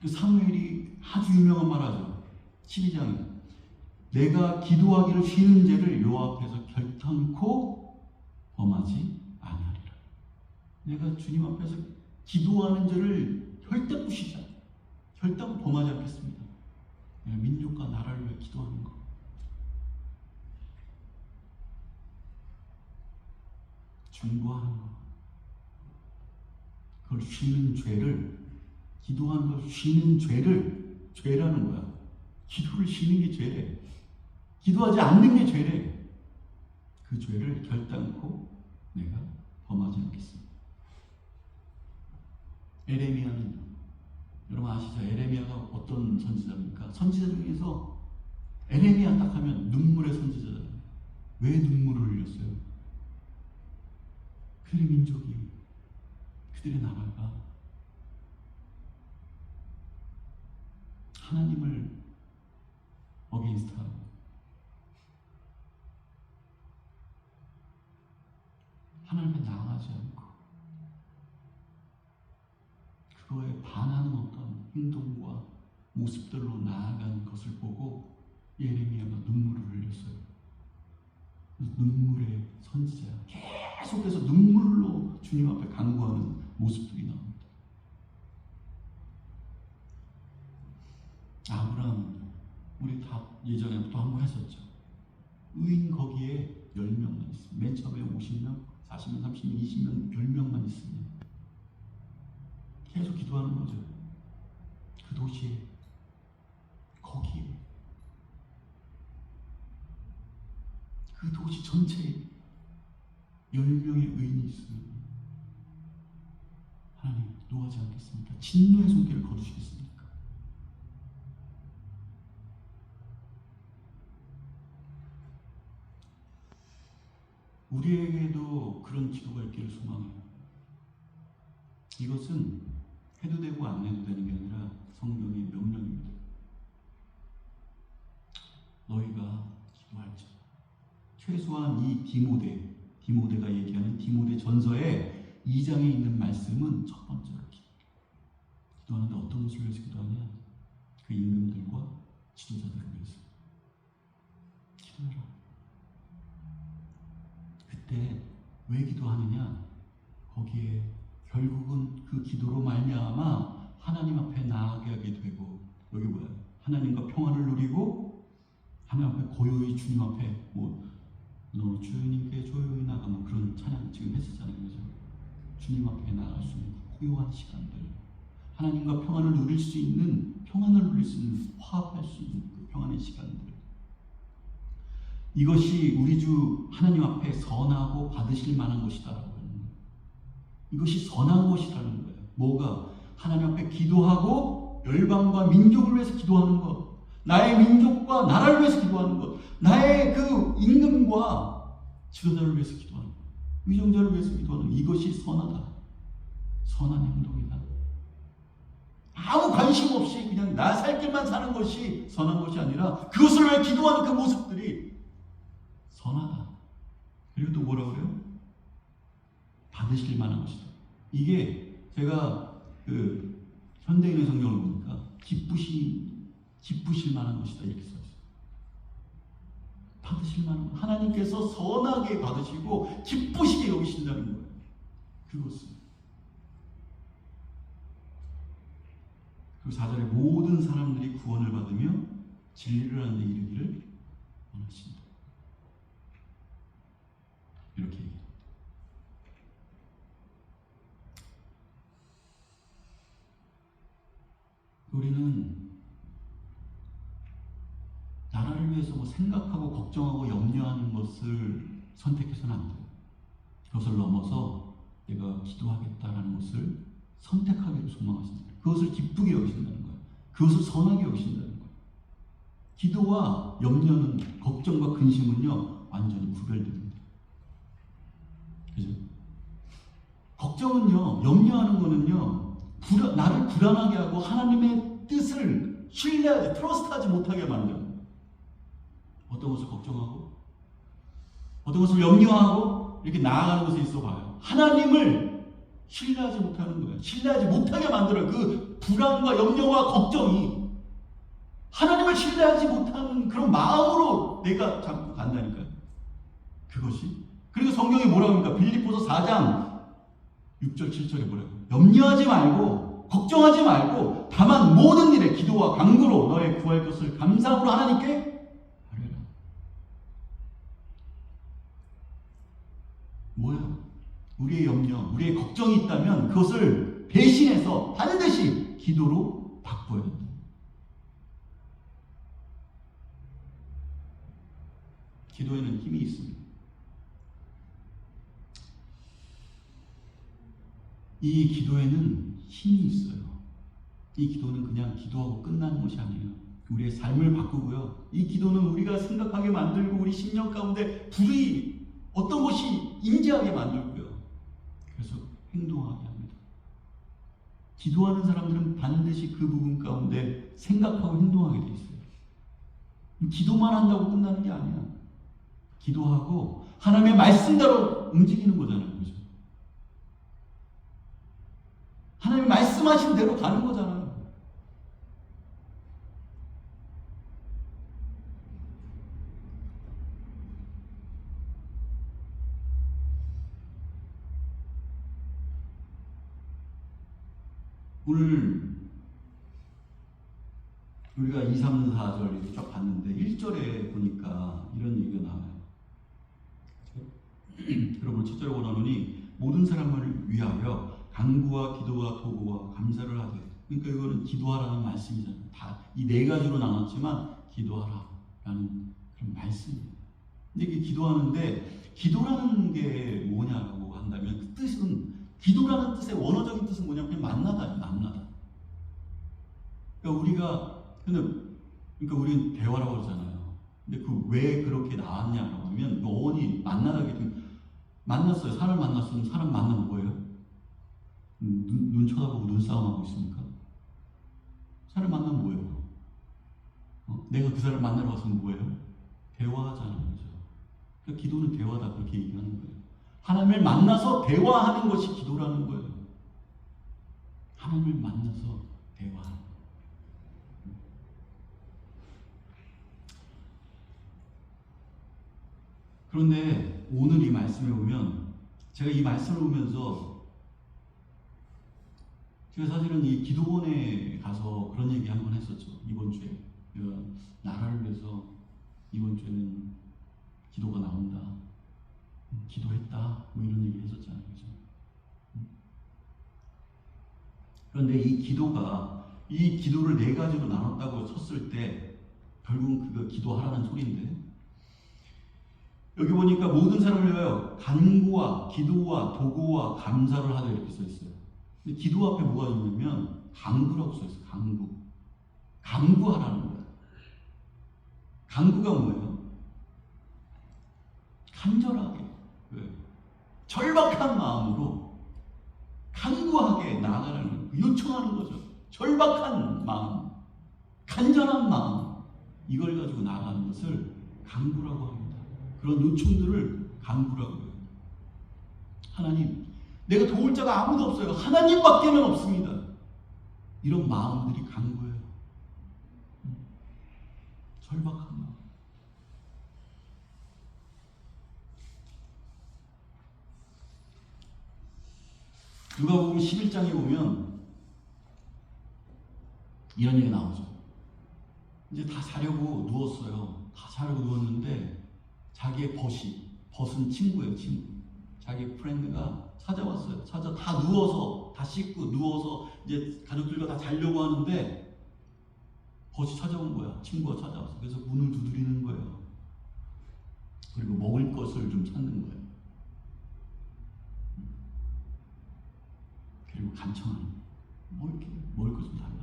그 사무엘이 아주 유명한 말 하죠. 12장에 내가 기도하기를 쉬는 죄를 여호와 앞에서 결탄코 범하지 아니하리라. 내가 주님 앞에서 기도하는 죄를 결단코 쉬지 않아요. 결단코 범하지 않겠습니다. 내가 민족과 나라를 위해 기도하는 거. 중보하는 거. 그걸 쉬는 죄를, 기도하는 걸 쉬는 죄를 죄라는 거야. 기도를 쉬는 게 죄래. 기도하지 않는 게 죄래. 그 죄를 결단코 내가 범하지 않겠습니다. 에레미야는, 여러분 아시죠? 에레미야가 어떤 선지자입니까? 선지자 중에서 에레미야 딱 하면 눈물의 선지자잖아요. 왜 눈물을 흘렸어요? 그들의 민족이, 그들의 나라가 하나님을 어게인스트하고 하나님께 나아가지 않고 그거에 반하는 어떤 행동과 모습들로 나아가는 것을 보고 예레미야가 눈물을 흘렸어요. 눈물의 선지자, 계속해서 눈물로 주님 앞에 간구하는 모습들이 나옵니다. 아브라함은 우리 다 예전에부터 한번 했었죠. 의인 거기에 10명만 있습니다. 맨 처음에 50명, 40명, 30명, 20명, 10명만 있습니다. 계속 기도하는 거죠. 그 도시에, 거기에, 그 도시 전체에 10명의 의인이 있으면 하나님 노하지 않겠습니까? 진노의 손길을 거두시겠습니까? 우리에게도 그런 기도가 있기를 소망해요. 이것은 해도 되고 안 해도 되는 게 아니라 성경의 명령입니다. 너희가 기도할 때 최소한 이 디모데가 얘기하는 디모데 전서의 2장에 있는 말씀은 첫 번째로 기도하는데 어떤 것을 위해서 기도하냐? 그 임금들과 지도자들을 위해서 기도해라. 그때 왜 기도하느냐? 거기에 결국은 그 기도로 말미암아 하나님 앞에 나아가게 하게 되고, 여기 뭐야? 하나님과 평안을 누리고 하나님 앞에 고요히 주님 앞에 너 주님께 조용히 나가면 그런 찬양 지금 했었잖아요. 그죠? 주님 앞에 나갈 수 있는 고요한 시간들, 하나님과 평안을 누릴 수 있는, 평안을 누릴 수 있는, 화합할 수 있는 그 평안의 시간들, 이것이 우리 주 하나님 앞에 선하고 받으실 만한 것이다라고 하는 거예요. 이것이 선한 것이라는 거예요. 뭐가? 하나님 앞에 기도하고 열방과 민족을 위해서 기도하는 것, 나의 민족과 나라를 위해서 기도하는 것, 나의 그 임금과 지도자를 위해서 기도하는 것, 위정자를 위해서 기도하는 것, 이것이 선하다. 선한 행동이다. 아무 관심 없이 그냥 나 살 길만 사는 것이 선한 것이 아니라 그것을 위해 기도하는 그 모습들이 선하다. 그리고 또 뭐라 그래요? 받으실 만한 것이다. 이게 제가 그 현대인의 성경을 보니까 기쁘실 만한 것이다 이렇게 써 있어요. 받으실 만한 것. 하나님께서 선하게 받으시고 기쁘시게 여기신다는 거예요. 그것을. 그리고 4절에 모든 사람들이 구원을 받으며 진리를 하는 데 이르기를 원하신다. 이렇게 얘기합니다. 우리는 나라를 위해서 뭐 생각하고 걱정하고 염려하는 것을 선택해서는 안 돼요. 그것을 넘어서 내가 기도하겠다라는 것을 선택하기를 소망하신다. 그것을 기쁘게 여기신다는 거예요. 그것을 선하게 여기신다는 거예요. 기도와 염려는, 걱정과 근심은요, 완전히 구별됩니다. 그죠? 걱정은요, 염려하는 거는요, 나를 불안하게 하고 하나님의 뜻을 신뢰하지, 트러스트하지 못하게 만들어요. 어떤 것을 걱정하고, 어떤 것을 염려하고, 이렇게 나아가는 것에 있어 봐요. 하나님을 신뢰하지 못하는 거예요. 신뢰하지 못하게 만들어요. 그 불안과 염려와 걱정이 하나님을 신뢰하지 못하는 그런 마음으로 내가 자꾸 간다니까요. 그것이. 그리고 성경이 뭐라고 합니까? 빌립보서 4장 6절 7절에 뭐라고? 염려하지 말고 걱정하지 말고 다만 모든 일에 기도와 간구로 너의 구할 것을 감사함으로 하나님께 아뢰라. 뭐예요? 우리의 염려, 우리의 걱정이 있다면 그것을 대신해서 반드시 기도로 바꿔야 된다. 기도에는 힘이 있습니다. 이 기도에는 힘이 있어요. 이 기도는 그냥 기도하고 끝나는 것이 아니에요. 우리의 삶을 바꾸고요. 이 기도는 우리가 생각하게 만들고 우리 심령 가운데 불이 어떤 것이 임재하게 만들고요. 그래서 행동하게 합니다. 기도하는 사람들은 반드시 그 부분 가운데 생각하고 행동하게 돼 있어요. 기도만 한다고 끝나는 게 아니야. 기도하고 하나님의 말씀대로 움직이는 거잖아요. 그죠? 하나님이 말씀하신 대로 가는 거잖아요. 오늘 우리가 2, 3, 4절 이렇게 쫙 봤는데 1절에 보니까 이런 얘기가 나와요. 여러분 첫절에 원하노니 모든 사람을 위하여 간구와 기도와 도구와 감사를 하되. 그러니까 이거는 기도하라는 말씀이잖아요. 다 이 네 가지로 나눴지만 기도하라라는 그런 말씀이에요. 근데 이게 기도하는데 기도라는 게 뭐냐고 한다면 그 뜻은, 기도라는 뜻의 원어적인 뜻은 뭐냐면 그냥 만나다예요. 만나다. 그러니까 우리는 대화라고 그러잖아요. 근데 그 왜 그렇게 나왔냐고 하면 어원이 만나다게 되면 만났어요. 사람을 만났으면 사람 만나면 뭐예요? 눈 쳐다보고 눈싸움하고 있습니까? 사람 만나면 뭐예요? 내가 그 사람 만나러 갔으면 뭐예요? 대화하잖아요. 그죠? 그러니까 기도는 대화다, 그렇게 얘기하는 거예요. 하나님을 만나서 대화하는 것이 기도라는 거예요. 하나님을 만나서 대화하는 거예요. 그런데 오늘 이 말씀에 보면, 제가 이 말씀을 보면서 제가 사실은 이 기도원에 가서 그런 얘기 한번 했었죠. 이번 주에 내가 나라를 위해서 이번 주에는 기도가 나온다, 기도했다, 뭐 이런 얘기 했었잖아요. 그죠? 그런데 이 기도를 네 가지로 나눴다고 쳤을 때 결국은 그거 기도하라는 소리인데, 여기 보니까 모든 사람을 위하여 간구와 기도와 도구와 감사를 하되 이렇게 써 있어요. 근데 기도 앞에 뭐가 있냐면 간구라고 써 있어요. 간구. 간구하라는 거예요. 간구가 뭐예요? 간절하게, 절박한 마음으로 간구하게 나아가라는 거예요. 요청하는 거죠. 절박한 마음, 간절한 마음, 이걸 가지고 나아가는 것을 간구라고 합니다. 그런 요청들을 간구라고 해요. 하나님, 내가 도울 자가 아무도 없어요. 하나님밖에는 없습니다. 이런 마음들이 간구예요. 절박한 마음. 누가복음 11장에 보면 이런 얘기 나오죠. 이제 다 자려고 누웠어요. 다 자려고 누웠는데 자기의 벗은 친구예요, 친구. 자기 프렌드가 찾아왔어요. 다 누워서, 다 씻고 누워서 이제 가족들과 다 자려고 하는데 벗이 찾아온 거야. 친구가 찾아왔어. 그래서 문을 두드리는 거예요. 그리고 먹을 것을 좀 찾는 거예요. 그리고 간청하는 거예요. 먹을 것 좀 달라.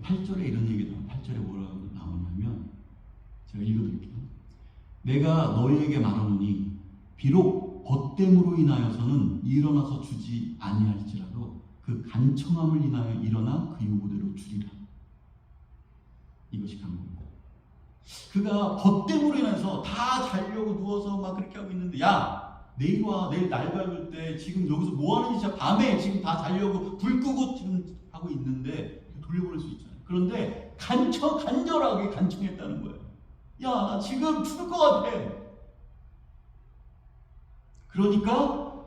8절에 이런 얘기 나와요. 8절에 뭐라고 나오냐면 제가 읽어드릴게요. 내가 너희에게 말하노니 비록 벗됨으로 인하여서는 일어나서 주지 아니할지라도 그 간청함을 인하여 일어나 그 요구대로 주리라. 이것이 강구입니다. 그가 벗됨으로 인해서 다 자려고 누워서 막 그렇게 하고 있는데, 야 내일 와, 내일 날 밝을 때 지금 여기서 뭐 하는지, 진짜 밤에 지금 다 자려고 불 끄고 지금 하고 있는데 돌려보낼 수 있잖아요. 그런데 간절하게 간청했다는 거예요. 야, 나 지금 죽을 것 같아. 그러니까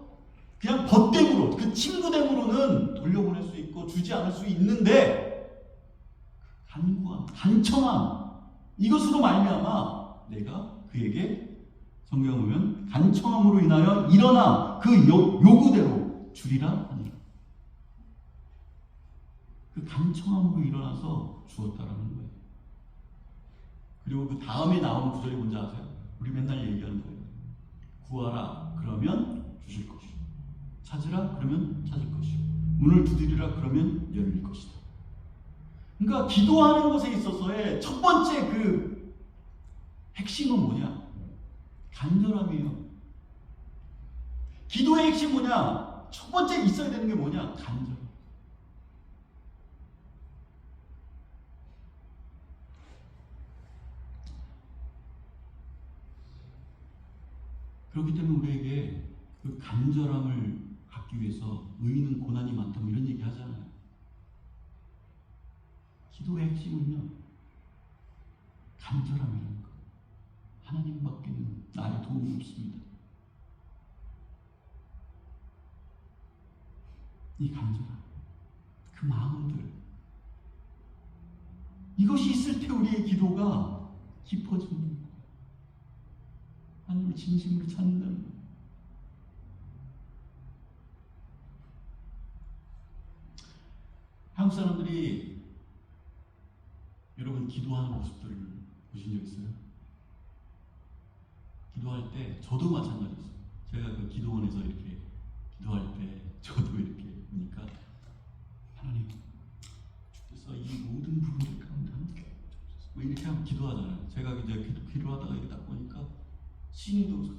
그냥 벗됨으로, 그 친구됨으로는 돌려보낼 수 있고 주지 않을 수 있는데, 간구함, 간청함, 이것으로 말미암아 내가 그에게, 성경에 보면 간청함으로 인하여 일어나 그 요구대로 주리라 하니라. 그 간청함으로 일어나서 주었다라는 거예요. 그리고 그 다음에 나오는 구절이 뭔지 아세요? 우리 맨날 얘기하는 거예요. 구하라 그러면 주실 것이요, 찾으라 그러면 찾을 것이요, 문을 두드리라 그러면 열릴 것이다. 그러니까 기도하는 것에 있어서의 첫 번째 그 핵심은 뭐냐? 간절함이에요. 기도의 핵심 뭐냐? 첫 번째 있어야 되는 게 뭐냐? 간절. 그렇기 때문에 우리에게 그 간절함을 갖기 위해서 의인은 고난이 많다, 뭐 이런 얘기 하잖아요. 기도의 핵심은요, 간절함이라는 거. 하나님밖에는 나의 도움이 없습니다. 이 간절함, 그 마음들, 이것이 있을 때 우리의 기도가 깊어지는 거예요. 하나님을 진심으로 찾는다는 거예요. 한국 사람들이 여러분 기도하는 모습들을 보신 적 있어요? 기도할 때 저도 마찬가지였어요. 제가 그 기도원에서 이렇게 기도할 때 저도 이렇게 보니까, 하나님 주께서 이 모든 부분들 가운데 함께 뭐 이렇게 하면 기도하잖아요. 제가 이제 기도하다가 이렇게 딱 보니까 신이도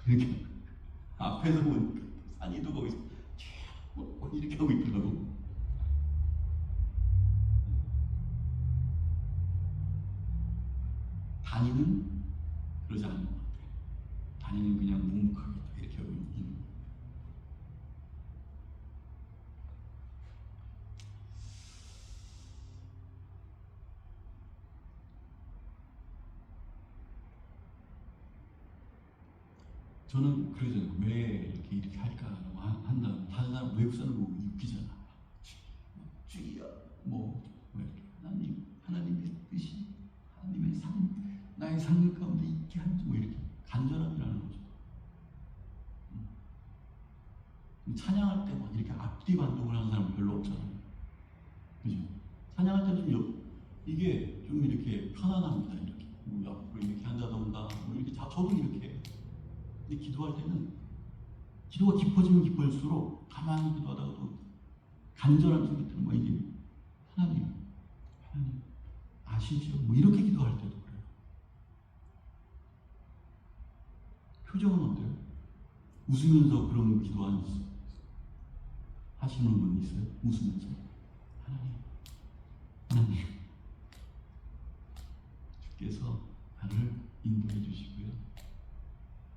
이렇게 앞에서 보니까 산이도 거기서 이렇게 하고 있더라고. 단위는 그러지 않은 것 같아요. 단위는 그냥 묵묵하게 이렇게 하고 있는 거예요. 저는 그러잖아요. 왜 이렇게 할까라고 한다면, 다른 사람, 외국 사람 보고 웃기잖아. 주의야, 하나님의 뜻이, 하나님의 나의 삶 가운데 있게 하는, 뭐 이렇게 간절함이라는 거죠. 찬양할 때 막 이렇게 앞뒤 반동을 하는 사람 별로 없잖아요. 그죠? 찬양할 때 좀 이게 좀 이렇게 편안합니다. 이렇게 앞으로 이렇게 한다던가, 뭐 이렇게 저도 이렇게 해요. 근데 기도할 때는 기도가 깊어지면 깊어질수록 가만히 기도하다가도 간절함이 생길 때는 뭐 이제 하나님 아시죠? 뭐 이렇게 기도할 때도 그래요. 표정은 어때요? 웃으면서 그런 기도 하시는 분 있어요? 웃으면서 하나님 주께서 나를 인도해 주시고요,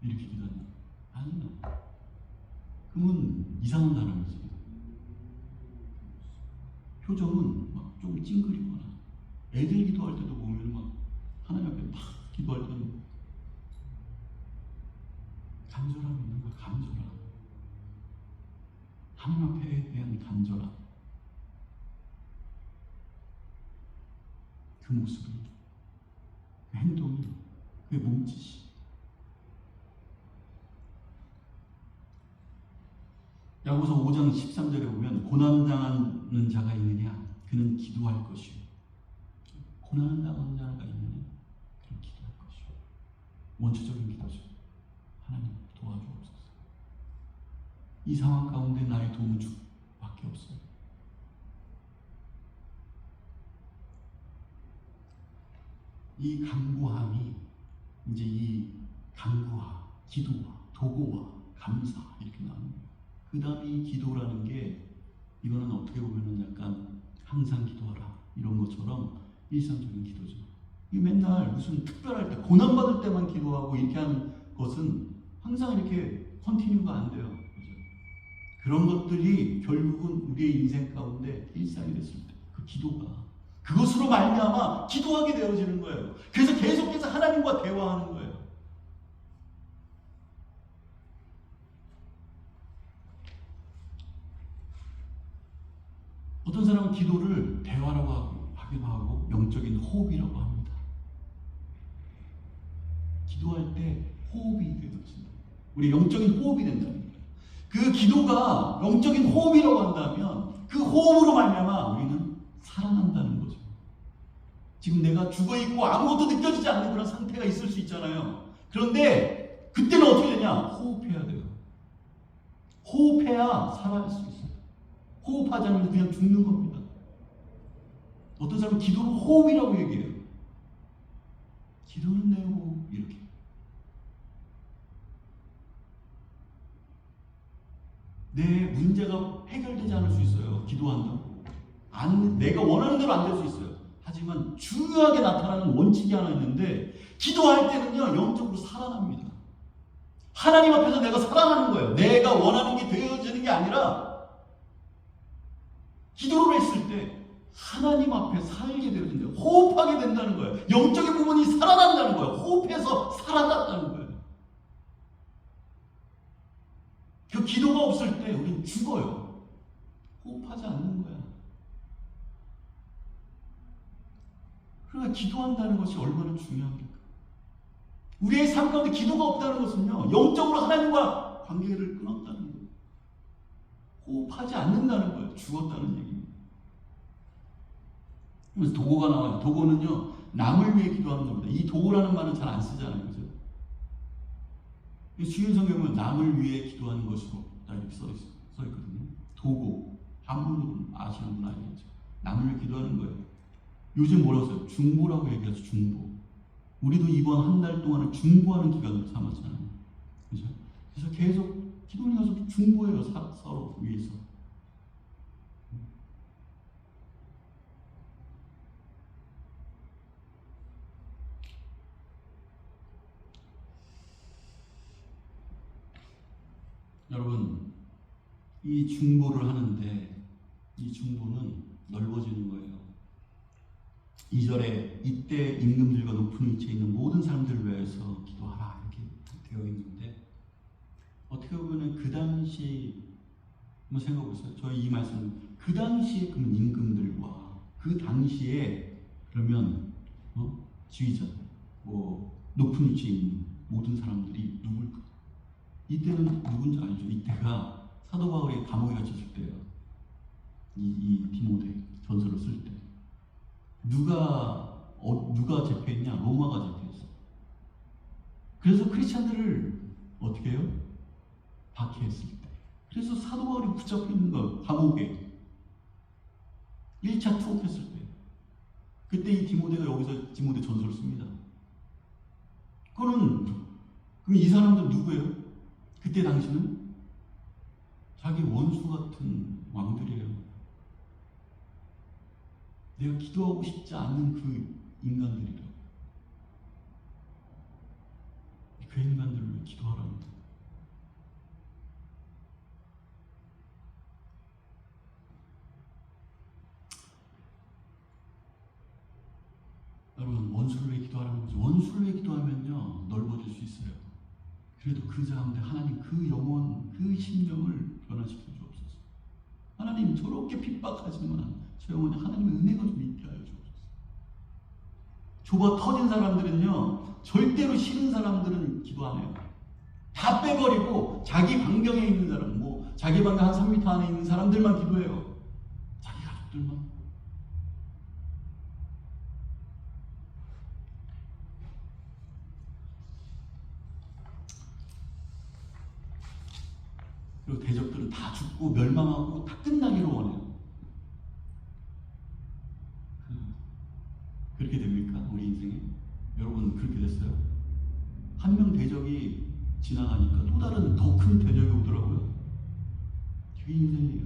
이렇게 기도하는, 아니요. 그러면 이상한 사람이지. 표정은 막 좀 찡그리거나, 애들 기도할 때도 보면 막 하나님 앞에 막 기도할 때는 간절함이 있는 거야. 간절함. 하나님 앞에 대한 간절함. 그 모습이, 그 행동이, 그 몸짓이. 야고보서 5장 13절에 보면 고난당하는 자가 있느냐? 그는 기도할 것이요. 고난당하는 자가 있느냐? 그는 기도할 것이요. 원초적인 기도죠. 하나님 도와주옵소서. 이 상황 가운데 나의 도움은 주밖에 없어요. 이 간구함이 이제 이 간구와 기도와 도고와 감사 이렇게 나오는 거예요. 그 다음에 이 기도라는 게 이거는 어떻게 보면은 약간 항상 기도하라 이런 것처럼 일상적인 기도죠. 이 맨날 무슨 특별할 때 고난받을 때만 기도하고 이렇게 하는 것은 항상 이렇게 컨티뉴가 안 돼요. 그죠? 그런 것들이 결국은 우리의 인생 가운데 일상이 됐을 때 그 기도가 그것으로 말미암아 기도하게 되어지는 거예요. 그래서 계속해서 하나님과 대화하는 거예요. 어떤 사람은 기도를 대화라고 하기도 하고 영적인 호흡이라고 합니다. 기도할 때 호흡이 되어진다. 우리 영적인 호흡이 된다는 거예요. 그 기도가 영적인 호흡이라고 한다면 그 호흡으로 말미암아 우리는 살아난다는 거죠. 지금 내가 죽어있고 아무것도 느껴지지 않는 그런 상태가 있을 수 있잖아요. 그런데 그때는 어떻게 되냐? 호흡해야 돼요. 호흡해야 살아날 수 있어요. 호흡하지 않으면 그냥 죽는 겁니다. 어떤 사람은 기도를 호흡이라고 얘기해요. 기도는 내 호흡 이렇게. 내 문제가 해결되지 않을 수 있어요. 기도한다고. 내가 원하는 대로 안 될 수 있어요. 하지만 중요하게 나타나는 원칙이 하나 있는데 기도할 때는요 영적으로 살아납니다. 하나님 앞에서 내가 살아나는 거예요. 내가 원하는 게 되어지는 게 아니라 기도를 했을 때 하나님 앞에 살게 되어진다. 호흡하게 된다는 거예요. 영적인 부분이 살아난다는 거예요. 호흡해서 살아났다는 거예요. 그 기도가 없을 때 우리는 죽어요. 호흡하지 않는 거야. 그러니까 기도한다는 것이 얼마나 중요합니까? 우리의 삶 가운데 기도가 없다는 것은요 영적으로 하나님과 관계를 끊었다는 거예요. 호흡하지 않는다는 거예요. 죽었다는 얘기입니다. 그래서 도고가 나와요. 도고는요 남을 위해 기도하는 겁니다. 이 도고라는 말은 잘 안 쓰잖아요. 그죠? 주인 성경은 남을 위해 기도하는 것이고 이렇게 써 있거든요. 도고 한문으로는 아시는 분 알겠죠. 남을 위해 기도하는 거예요. 요즘 뭐라고 써요? 중보라고 얘기하죠. 중보. 우리도 이번 한 달 동안은 중보하는 기간으로 삼았잖아요. 그죠? 그래서 계속 기도원에 가서 중보해요. 서로 위해서. 여러분, 이 중보를 하는데 이 중보는 넓어지는 거예요. 2절에 이때 임금들과 높은 위치에 있는 모든 사람들을 위해서 기도하라 이렇게 되어 있는데 어떻게 보면 그 당시 한번 생각해 보세요. 저희 이 말씀 그 당시에 그러면 임금들과 그 당시에 그러면 지휘자 높은 위치에 있는 모든 사람들이 누굴까? 이때는 누군지 알죠? 이때가 사도 바울이 감옥에 갇혔을 때예요. 이 디모데 전서를 쓸 때. 누가 제패했냐? 로마가 제패했어. 그래서 크리스찬들을 어떻게 해요? 박해했을 때. 그래서 사도 바울이 붙잡혀 있는 거 감옥에 1차 투옥했을 때. 그때 이 디모데가 여기서 디모데 전서를 씁니다. 그럼 이 사람들 누구예요? 그때 당시는 자기 원수 같은 왕들이에요. 내가 기도하고 싶지 않는 그 인간들이라고. 그 인간들을 위해 기도하라는 거예요. 여러분, 원수를 위해 기도하라는 거죠. 원수를 위해 기도하면요 넓어질 수 있어요. 그래도 그 가운데 하나님 그 영혼, 그 심령을 변화시켜 주옵소서. 하나님 저렇게 핍박하지만 저 영혼에 하나님의 은혜가 좀 있게 하여 주옵소서. 좁아 터진 사람들은요, 절대로 싫은 사람들은 기도 안 해요. 다 빼버리고 자기 반경에 있는 사람, 뭐 자기 반경 한 3m 안에 있는 사람들만 기도해요. 자기 가족들만. 그리고 대적들은 다 죽고 멸망하고 다 끝나기를 원해요. 그렇게 됩니까? 우리 인생에? 여러분 그렇게 됐어요? 한 명 대적이 지나가니까 또 다른 더 큰 대적이 오더라고요. 그게 인생이에요.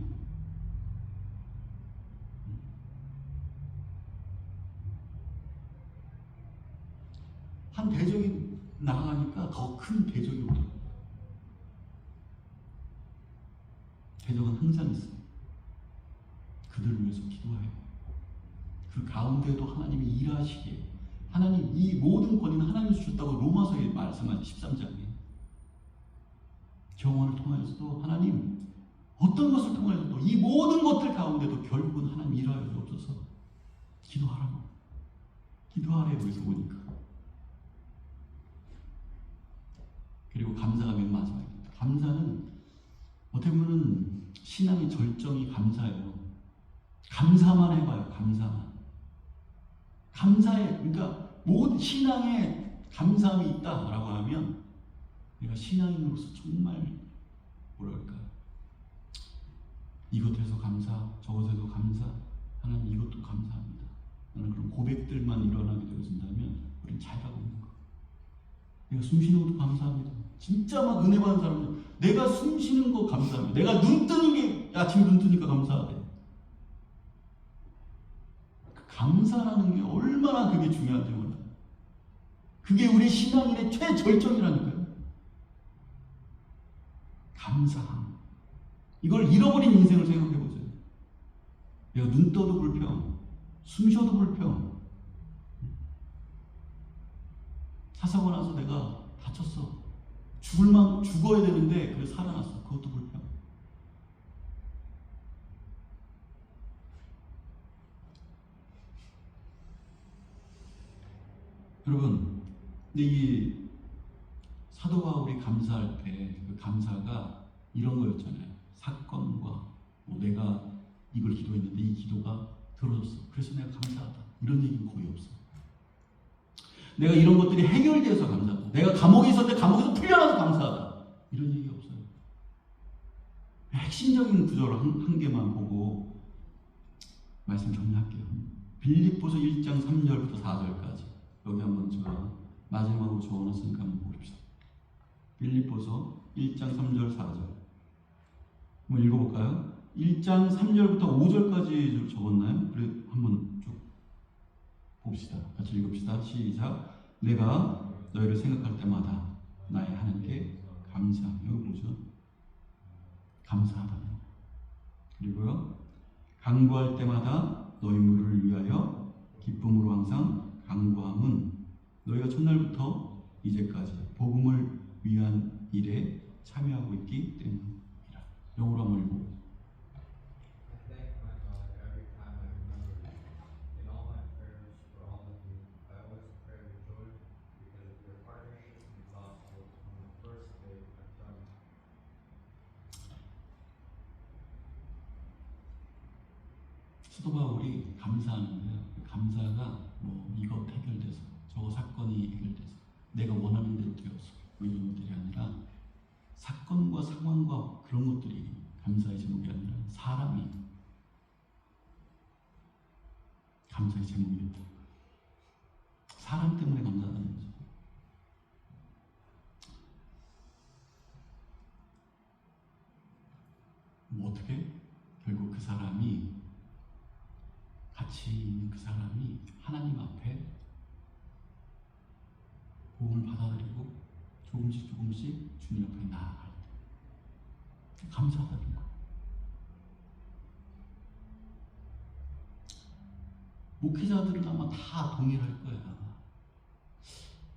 한 대적이 나가니까 더 큰 대적이 오더라고요. 대적은 항상 있어요. 그들을 위해서 기도해요. 그 가운데도 하나님이 일하시기에, 하나님 이 모든 권위는 하나님이 주셨다고 로마서에 말씀하신 13장에 경험을 통하여서도 하나님 어떤 것을 통하여서도 이 모든 것들 가운데도 결국은 하나님 일하여 주옵소서. 기도하라고. 기도하래요. 여기서 보니까. 그리고 감사가 맨 마지막입니다. 감사는 어떻게 보면 신앙의 절정이 감사예요. 감사만 해봐요. 감사만. 감사해. 그러니까 모든 신앙에 감사함이 있다라고 하면 내가 신앙인으로서 정말 뭐랄까, 이것에서 감사, 저것에서 감사, 하나님 이것도 감사합니다. 라는 그런 고백들만 일어나게 되어진다면 우리는 잘 가고 있는 거예요. 내가 숨 쉬는 것도 감사합니다. 진짜 막 은혜 받는 사람들, 내가 숨 쉬는 거 감사합니다. 내가 눈 뜨는 게 아침 눈 뜨니까 감사하대. 감사라는 게 얼마나 그게 중요한지 몰라요. 그게 우리 신앙인의 최절정이라니까요. 감사함. 이걸 잃어버린 인생을 생각해 보세요. 내가 눈 떠도 불평, 숨 쉬어도 불평. 사사고 나서 내가 다쳤어. 죽어야 되는데 그래 살아났어. 그것도 불평. 여러분, 근데 이 사도 바울이 감사할 때 그 감사가 이런 거였잖아요. 사건과 뭐 내가 이걸 기도했는데 이 기도가 들어졌어. 그래서 내가 감사하다. 이런 얘기는 거의 없어. 내가 이런 것들이 해결되어서 감사하다. 내가 감옥에 있었는데 감옥에서 풀려나서 감사하다. 이런 얘기 없어요. 핵심적인 구절을 한 개만 보고 말씀 정리할게요. 빌립보서 1장 3절부터 4절까지. 여기 한번 제가 마지막으로 적어놨으니까 한번 보십시다. 빌립보서 1장 3절 4절 한번 읽어볼까요? 1장 3절부터 5절까지 적었나요? 그래 한번 쭉 봅시다. 같이 읽읍시다. 시작. 내가 너희를 생각할 때마다 나의 하나님께 감사하며. 여기 보죠. 감사하다. 그리고요. 간구할 때마다 너희 무리를 위하여 기쁨으로 항상 간구함은 너희가 첫날부터 이제까지 복음을 위한 일에 참여하고 있기 때문이라. 영어로 한번 읽고. I thank my God every time I remember you. In all my prayers for all of you, I always pray with joy because of your partnership in the gospel from the first day of joining. 사도 바울이 감사하는데요. 감사가 뭐 이것 해결돼서 저거 사건이 해결돼서 내가 원하는 대로 되었어. 이런 것들이 아니라 사건과 상황과 그런 것들이 감사의 제목이 아니라 사람이 감사의 제목이었다. 사람 때문에 감사하다는 거죠. 뭐 어떻게? 결국 그 사람이 같이 있는 그 사람이 하나님 앞에 복음을 받아들이고 조금씩 조금씩 주님 앞에 나아갈 때 감사하다는 거. 목회자들은 아마 다 동일할 거야.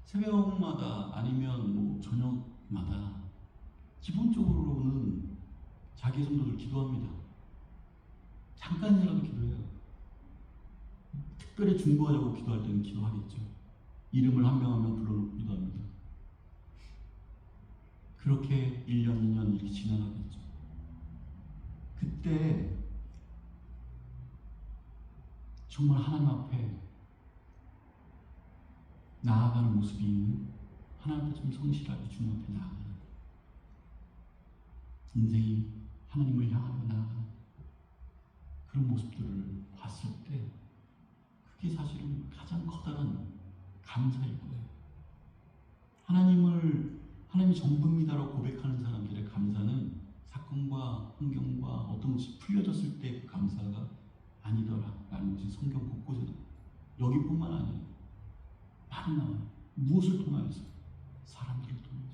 새벽마다 아니면 뭐 저녁마다 기본적으로는 자기 성도들 기도합니다. 잠깐이라도 기도해요. 특별히 중보하려고 기도할 때는 기도하겠죠. 이름을 한 명 한 명 불러놓고 기도합니다. 그렇게 1년, 2년 이렇게 지나가겠죠. 그때 정말 하나님 앞에 나아가는 모습이 있는, 하나님 앞에 좀 성실하게 주님 앞에 나아가는, 인생이 하나님을 향하여 나아가는 그런 모습들을 봤을 때 그게 사실은 가장 커다란 감사일 거예요. 하나님이 전부입니다라고 고백하는 사람들의 감사는 사건과 환경과 어떤 것이 풀려졌을 때 그 감사가 아니더라라는 것이 성경 곳곳에 여기뿐만 아니에요. 많이 나와요. 무엇을 통하여서? 사람들을 통해서.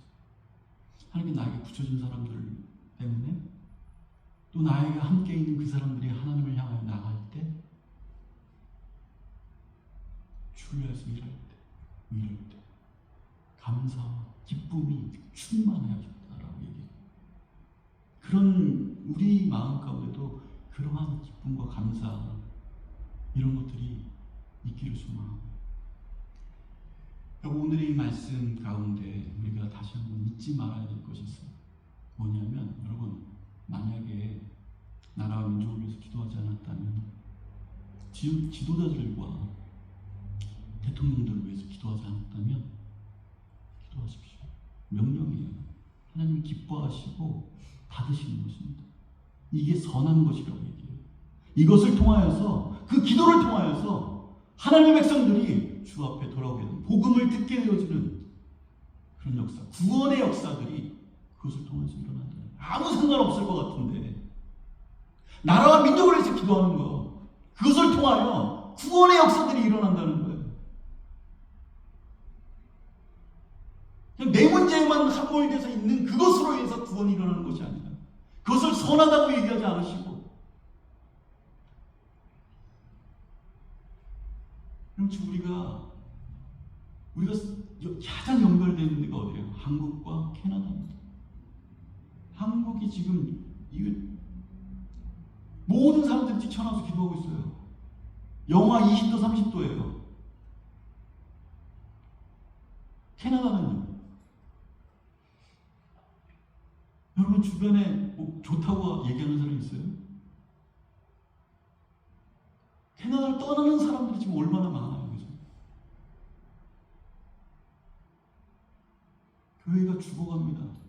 하나님이 나에게 붙여준 사람들 때문에, 또 나에게 함께 있는 그 사람들이 하나님을 향하여 나갈 때, 주를 위해서 일할 때, 이럴 때 감사와 기쁨이 충만해졌다라고 얘기해요. 그런 우리 마음 가운데도 그러한 기쁨과 감사, 이런 것들이 있기를 소망합니다. 오늘의 이 말씀 가운데 우리가 다시 한번 잊지 말아야 될 것이 있어요. 뭐냐면, 여러분, 만약에 나라와 민족을 위해서 기도하지 않았다면 지도자들과 대통령들을 위해서 기도하지 않았다면 기도하십시오. 명령이에요. 하나님이 기뻐하시고 받으시는 것입니다. 이게 선한 것이라고 얘기해요. 이것을 통하여서, 그 기도를 통하여서 하나님의 백성들이 주 앞에 돌아오게 되는, 복음을 듣게 되어지는 그런 역사, 구원의 역사들이 그것을 통해서 일어난다. 아무 상관없을 것 같은데, 나라와 민족을 위해서 기도하는 거, 그것을 통하여 구원의 역사들이 일어난다는 거예요. 그냥 내 문제에만 함몰돼서 있는 그것으로 인해서 구원이 일어나는 것이 아니라, 그것을 선하다고 얘기하지 않으시고, 우리가 가장 연결되어 있는 데가 어디예요? 한국과 캐나다입니다. 한국이 지금 모든 사람들이 뛰쳐나와서 기도하고 있어요. 영하 20도, 30도예요. 캐나다는요? 여러분 주변에 뭐 좋다고 얘기하는 사람 있어요? 캐나다를 떠나는 사람들이 지금 얼마나 많아요. 그죠? 교회가 죽어갑니다.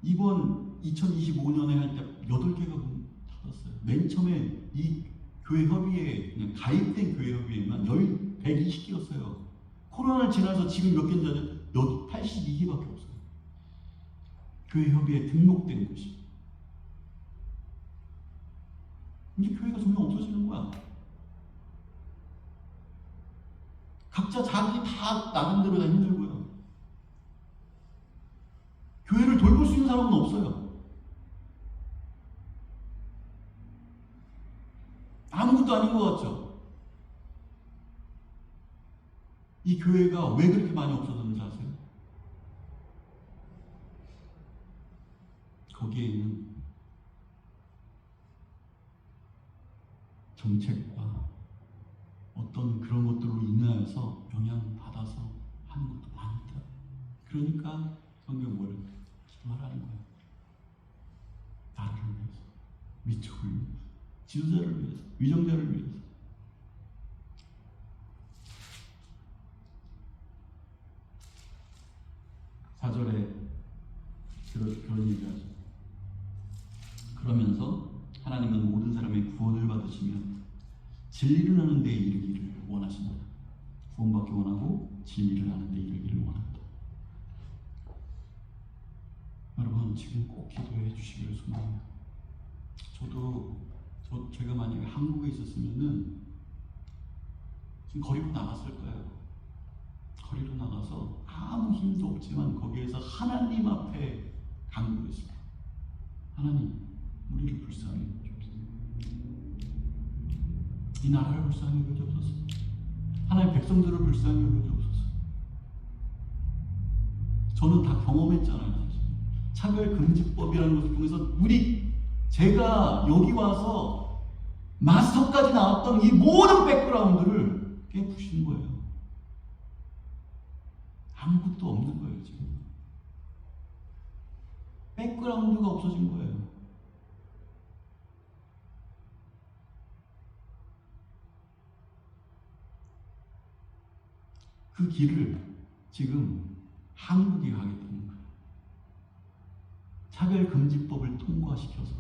이번 2025년에 할 때 8개가 닫았어요. 맨 처음에 이 교회 협의회, 그냥 가입된 교회 협의회만 120개였어요. 코로나를 지나서 지금 몇 개인지 여기 82개밖에 없어요. 교회 협의회에 등록된 곳이. 이제 교회가 점점 없어지는 거야. 각자 자기 다 나름대로 다 힘들고요. 교회를 돌볼 수 있는 사람은 없어요. 아무것도 아닌 것 같죠? 이 교회가 왜 그렇게 많이 없어졌는지 아세요? 거기에 있는 정책과 어떤 그런 것들로 인하여서 영향받아서 하는 것도 많다. 그러니까 성경 뭐를 기도하라는 거예요. 나라를 위해서, 민족을 위해서, 지도자를 위해서, 위정자를 위해서. 사절에 그런 얘기하죠. 그러면서 하나님은 모든 사람의 구원을 받으시며 진리를 아는 데에 이르기를 원하신다. 구원받기 원하고 진리를 아는 데에 이르기를 원한다. 여러분 지금 꼭 기도해 주시기를 소망해요. 제가 만약에 한국에 있었으면은 지금 거리로 나갔을 거예요. 거리로 나가서 아무 힘도 없지만 거기에서 하나님 앞에 간구했을 거예요. 하나님, 우리를 불쌍히 여겨주옵소서. 이 나라를 불쌍히 여겨주옵소서. 하나님 백성들을 불쌍히 여겨주옵소서. 저는 다 경험했잖아요. 차별금지법이라는 것을 통해서 우리 제가 여기 와서 마스터까지 나왔던 이 모든 백그라운드를 깨부신 거예요. 아무것도 없는 거예요, 지금. 백그라운드가 없어진 거예요. 그 길을 지금 한국이 가겠다는 거예요. 차별금지법을 통과시켜서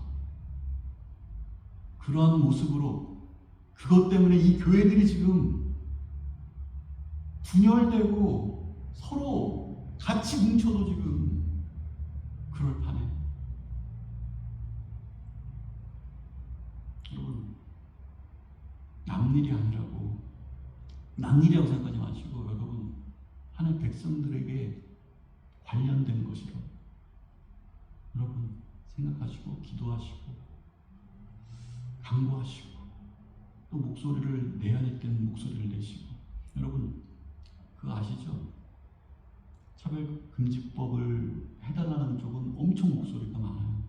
그러한 모습으로, 그것 때문에 이 교회들이 지금 분열되고 서로 같이 뭉쳐도 지금 그럴 판에, 여러분, 남일이 아니라고, 남일이라고 생각하지 마시고, 여러분, 하나님 백성들에게 관련된 것이라고 여러분 생각하시고 기도하시고 강구하시고, 또 목소리를 내야 될 때는 목소리를 내시고. 여러분 그거 아시죠? 차별금지법을 해달라는 쪽은 엄청 목소리가 많아요.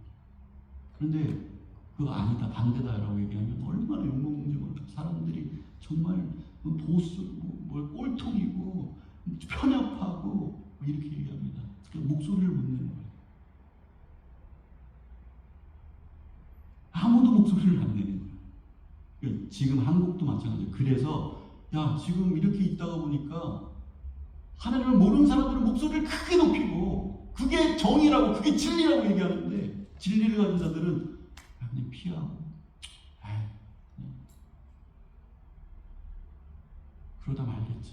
그런데 그거 아니다, 반대다 라고 얘기하면 얼마나 욕먹는지 몰라요. 사람들이 정말 보수, 뭘 꼴통이고 편협하고 이렇게 얘기합니다. 목소리를 못 내는 거예요. 아무도 목소리를 안 내는 거예요. 지금 한국도 마찬가지예요. 그래서 야, 지금 이렇게 있다가 보니까 하나님을 모르는 사람들은 목소리를 크게 높이고 그게 정의라고, 그게 진리라고 얘기하는데, 진리를 가진 자들은 그냥 피하고, 그러다 말겠지.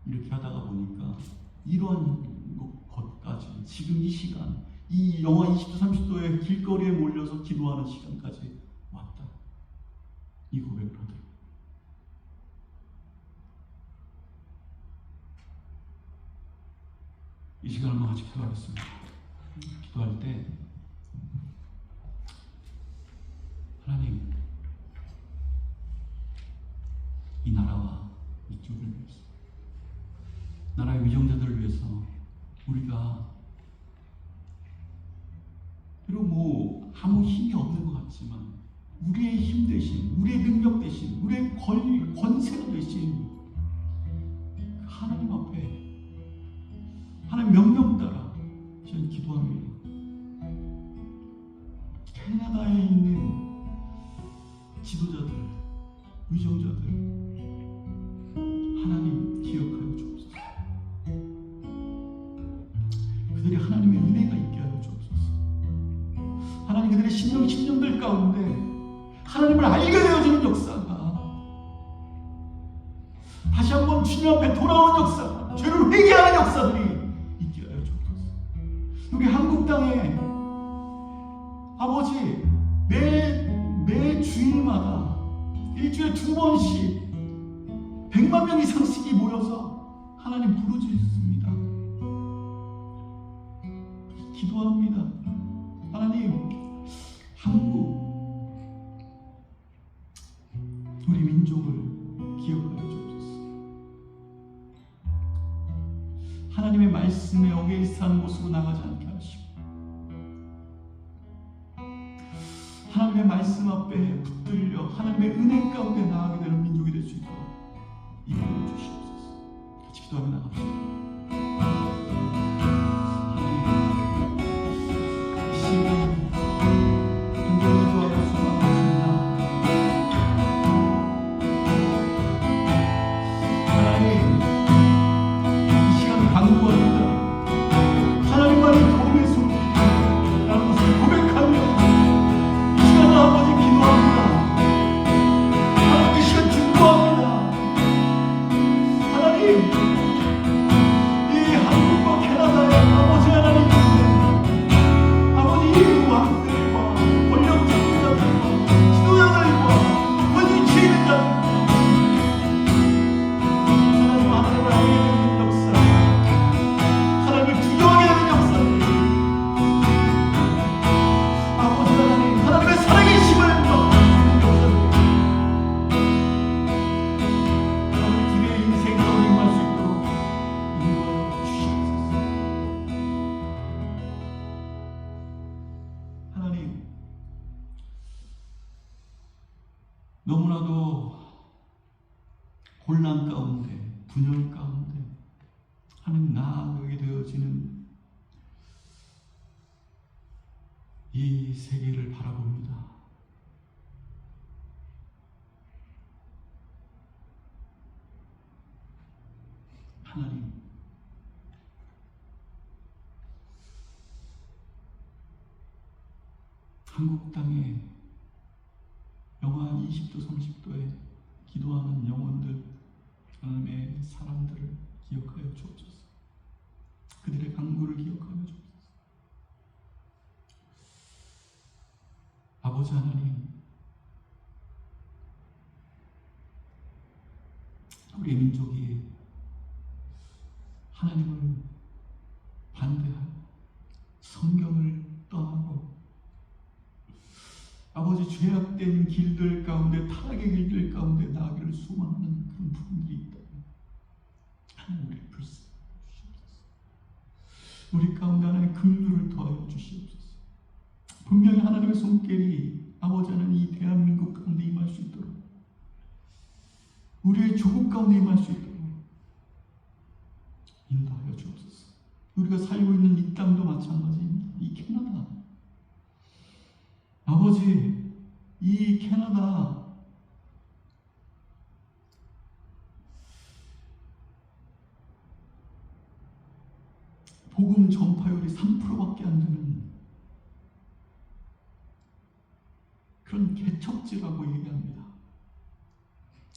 이렇게 하다가 보니까 이러한 것까지, 지금 이 시간, 이 영하 20도 30도의 길거리에 몰려서 기도하는 시간까지 왔다. 이 고백을 하더라고요. 이 시간을 한번 같이 기도하겠습니다. 기도할 때 하나님, 이 나라와 이쪽을 위해서, 나라의 위정자들을 위해서 우리가 비록 아무 힘이 없는 것 같지만 우리의 힘 대신, 우리의 능력 대신, 우리의 권세가 대신 하나님 앞에, 하나님 명령 따라 저는 기도합니다. 캐나다에 있는 지도자들, 위정자들, 하나님 기억하여 주옵소서. 그들이 하나님의 은혜가 있게 하여 주옵소서. 하나님, 그들의 신령들 가운데 하나님을 알게 되어지는 역사가, 다시 한번 주님 앞에 돌아오는 역사, 죄를 회개하는 역사들이 있게 하여 주옵소서. 우리 한국 땅에 아버지, 매 주일마다 일주일에 2번씩 100만 명 이상씩이 모여서 하나님 부르짖습니다. 기도합니다. 하나님, 한국, 우리 민족을 기억하여 주옵소서. 하나님의 말씀에 어게인스트한 곳으로 나가지 않게 하시고, 하나님의 말씀 앞에 붙들려 하나님의 은혜 가운데 나아가게 되는 민족이 될 수 있도록 인도해 주시옵소서. 같이 기도하며 나갑시다. 혼란 가운데, 분열 가운데 하나님 나아가게 되어지는 이 세계를 바라봅니다. 하나님, 한국 땅에 영하 20도, 30도에 기도하는 영혼들, 하나님의 사람들을 기억하여 주옵소서. 그들의 간구를 기억하여 주옵소서. 아버지 하나님, 우리 민족이 하나님을 반대하고 성경을 떠나고 아버지 죄악된 길들 가운데, 타락의 길들 가운데 나아가기를 소망하는 그런 부분들이 있다면 하나님 우리를 불쌍히 주시옵소서. 우리 가운데 하나님의 긍휼을 더하여 주시옵소서. 분명히 하나님의 손길이 아버지 하나님 이 대한민국 가운데 임할 수 있도록, 우리의 조국 가운데 임할 수 있도록 인도하여 주옵소서. 우리가 살고 있는 이 땅도 마찬가지입니다. 이 캐나다, 아버지, 이 캐나다 복음 전파율이 3%밖에 안 되는 그런 개척지라고 얘기합니다.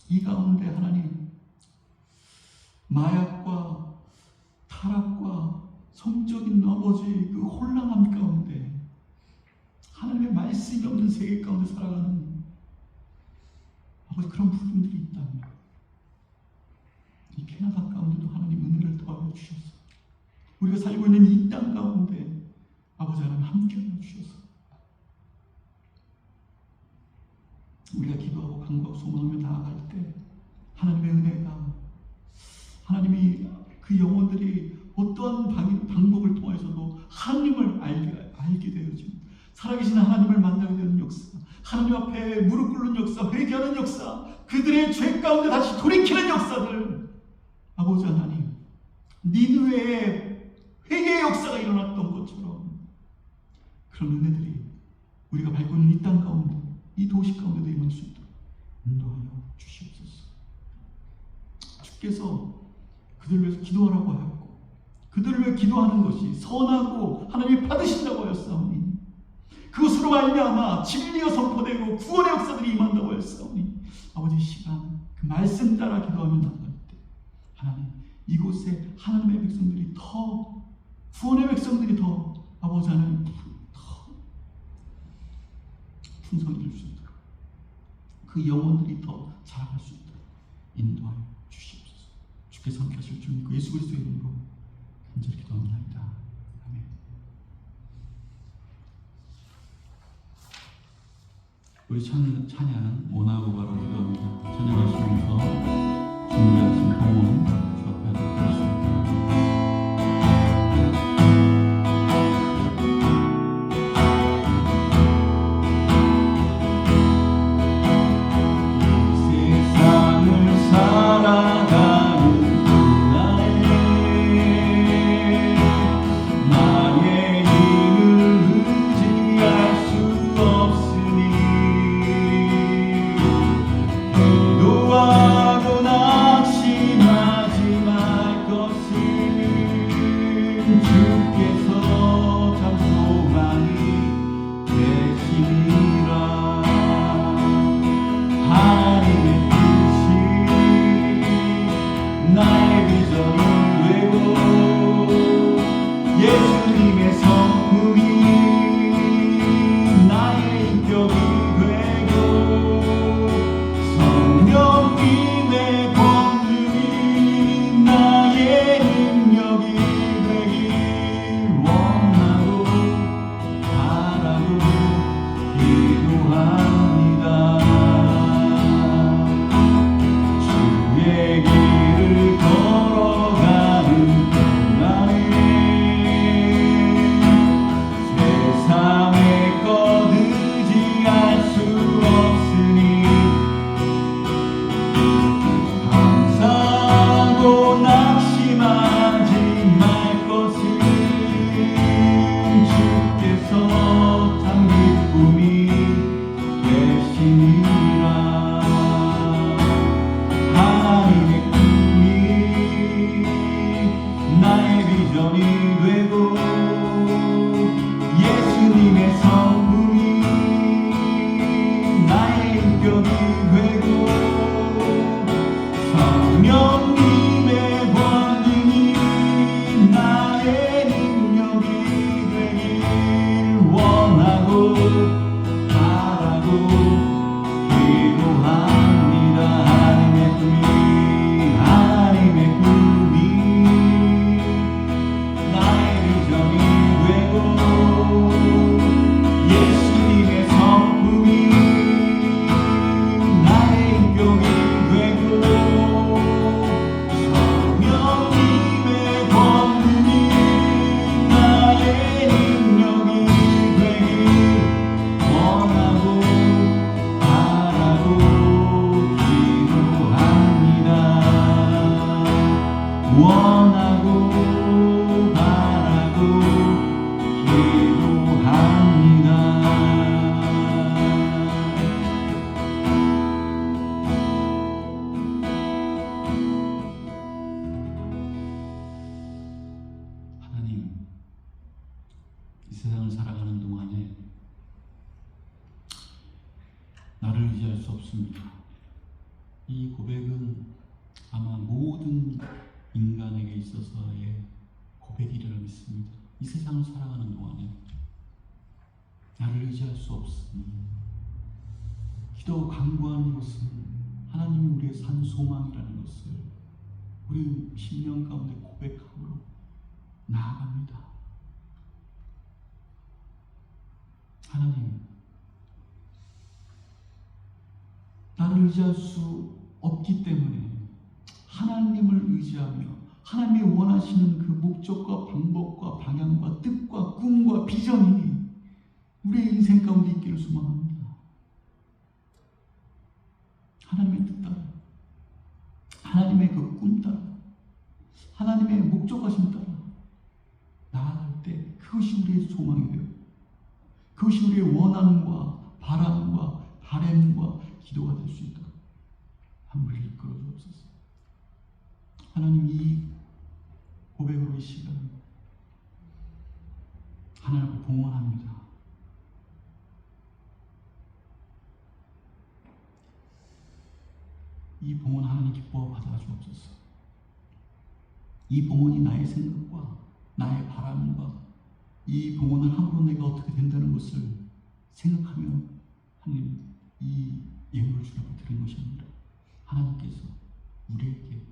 이 가운데 하나님, 마약과 타락과 성적인 아버지 그 혼란함 가운데 하나님의 말씀이 없는 세계 가운데 살아가는 아버지 그런 부분들이 있다면 이 캐나다 가운데도 하나님 은혜를 더하여 주셔서 우리가 살고 있는 이 땅 가운데 아버지 하나님 함께하여 주셔서 우리가 기도하고 간구하고 소망하며 나아갈 때 하나님의 은혜가, 하나님이 그 영혼들이 어떠한 방법을 통해서도 하나님을 알게 되어지는, 살아계신 하나님을 만나게 되는 역사, 하나님 앞에 무릎 꿇는 역사, 회개하는 역사, 그들의 죄 가운데 다시 돌이키는 역사들, 아버지 하나님, 니느웨의 회개의 역사가 일어났던 것처럼 그런 은혜들이 우리가 밟고 있는 이 땅 가운데, 이 도시 가운데도 임할 수 있도록 인도하여 주시옵소서. 주께서 그들을 위해서 기도하라고 하였고, 그들을 위해 기도하는 것이 선하고 하나님이 받으신다고 하였사오니, 그것으로 말미암아 진리가 선포되고 구원의 역사들이 임한다고 하였사오니, 아버지 시간 그 말씀 따라 기도하며 나아갈 때 하나님, 이곳에 하나님의 백성들이 더, 구원의 백성들이 더 아버지 하나님 더 풍성해질 수 있도록, 그 영혼들이 더 자라갈 수 있도록 인도하여 주시옵소서. 주께서 함께 하실 줄 믿고 예수 그리스도의 이름으로 간절히 기도합니다. 아멘. 우리 찬양 모나고바로 기도합니다. 찬양하시면서 준비하신 방언 수업하도록 하겠습니다. 원하고 바라고 기도합니다. 하나님, 이 세상을 살아가는 동안에 나를 의지할 수 없습니다. 이 고백은 아마 모든 인간에게 있어서의 고백이라고 믿습니다. 이 세상을 살아가는 동안에 나를 의지할 수 없으니 기도하고 간구하는 것은 하나님이 우리의 산 소망이라는 것을 우리 심령 가운데 고백함으로 나아갑니다. 하나님, 나를 의지할 수 없기 때문에 하나님을 의지하며 하나님이 원하시는 그 목적과 방법과 방향과 뜻과 꿈과 비전이 우리의 인생 가운데 있기를 소망합니다. 하나님의 뜻 따라, 하나님의 그 꿈 따라, 하나님의 목적하심 따라 나아갈 때 그것이 우리의 소망이 되고 그것이 우리의 원함과 바람과 바램과 기도가 될 수 있도록 우리를 이끌어 주옵소서. 하나님, 이 고백으로 이 시간 하나님을 봉헌합니다. 이 봉헌 하나님 기뻐 받아 주옵소서. 이 봉헌이 나의 생각과 나의 바람과 이 봉헌을 함으로 내가 어떻게 된다는 것을 생각하며 하나님 이 예물을 주라고 드린 것이 아니라 하나님께서 우리에게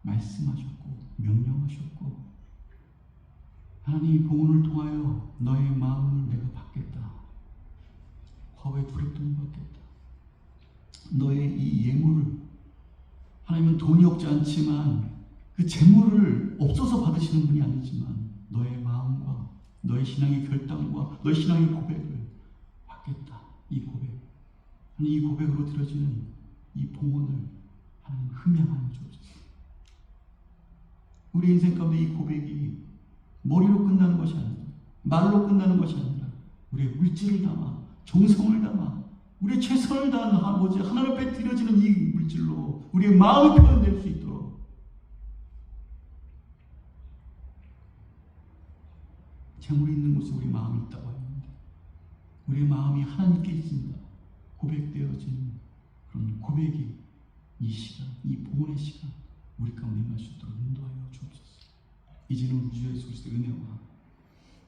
말씀하셨고 명령하셨고 하나님 이 봉헌을 통하여 너의 마음을 내가 받겠다. 과거의 두렵던 받겠다. 너의 이 예물을 하나님은 돈이 없지 않지만 그 재물을 없어서 받으시는 분이 아니지만 너의 마음과 너의 신앙의 결단과 너의 신앙의 고백을 받겠다. 이 고백. 이 고백으로 드려지는 이 봉헌을 하나님 흠양하여 주옵소서. 우리 인생 가운데 이 고백이 머리로 끝나는 것이 아니라 말로 끝나는 것이 아니라 우리의 물질을 담아 정성을 담아 우리의 최선을 다하는 아버지 하나님 앞에 드려지는 이 물질로 우리의 마음이 표현될 수 있도록 재물이 있는 곳에 우리 마음이 있다고 하는데 우리의 마음이 하나님께 있습니다. 고백되어진 그런 고백이 이 시간, 이 봉헌의 시간 우리 가운데 임할 수 있도록 인도하여 주옵소서. 이제는 우리 주 예수 그리스도의 은혜와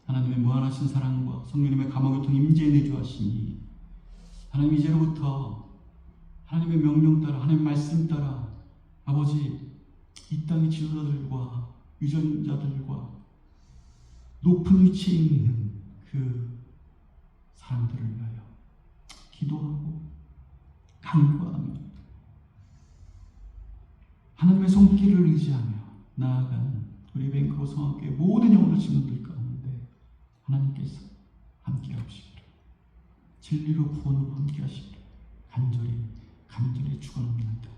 하나님의 무한하신 사랑과 성령님의 감화교통 임재에 내주하시니 하나님 이제로부터 하나님의 명령 따라 하나님의 말씀 따라 아버지 이 땅의 지도자들과 유전자들과 높은 위치에 있는 그 사람들을 위하여 기도하고 간구하며 하나님의 손길을 의지하며 나아가는 우리 뱅크로 성학교의 모든 영혼을 증언들 가운데 하나님께서 함께 하시기를 진리로 구원으로 함께 하시기를 간절히 축원합니다.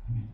아멘.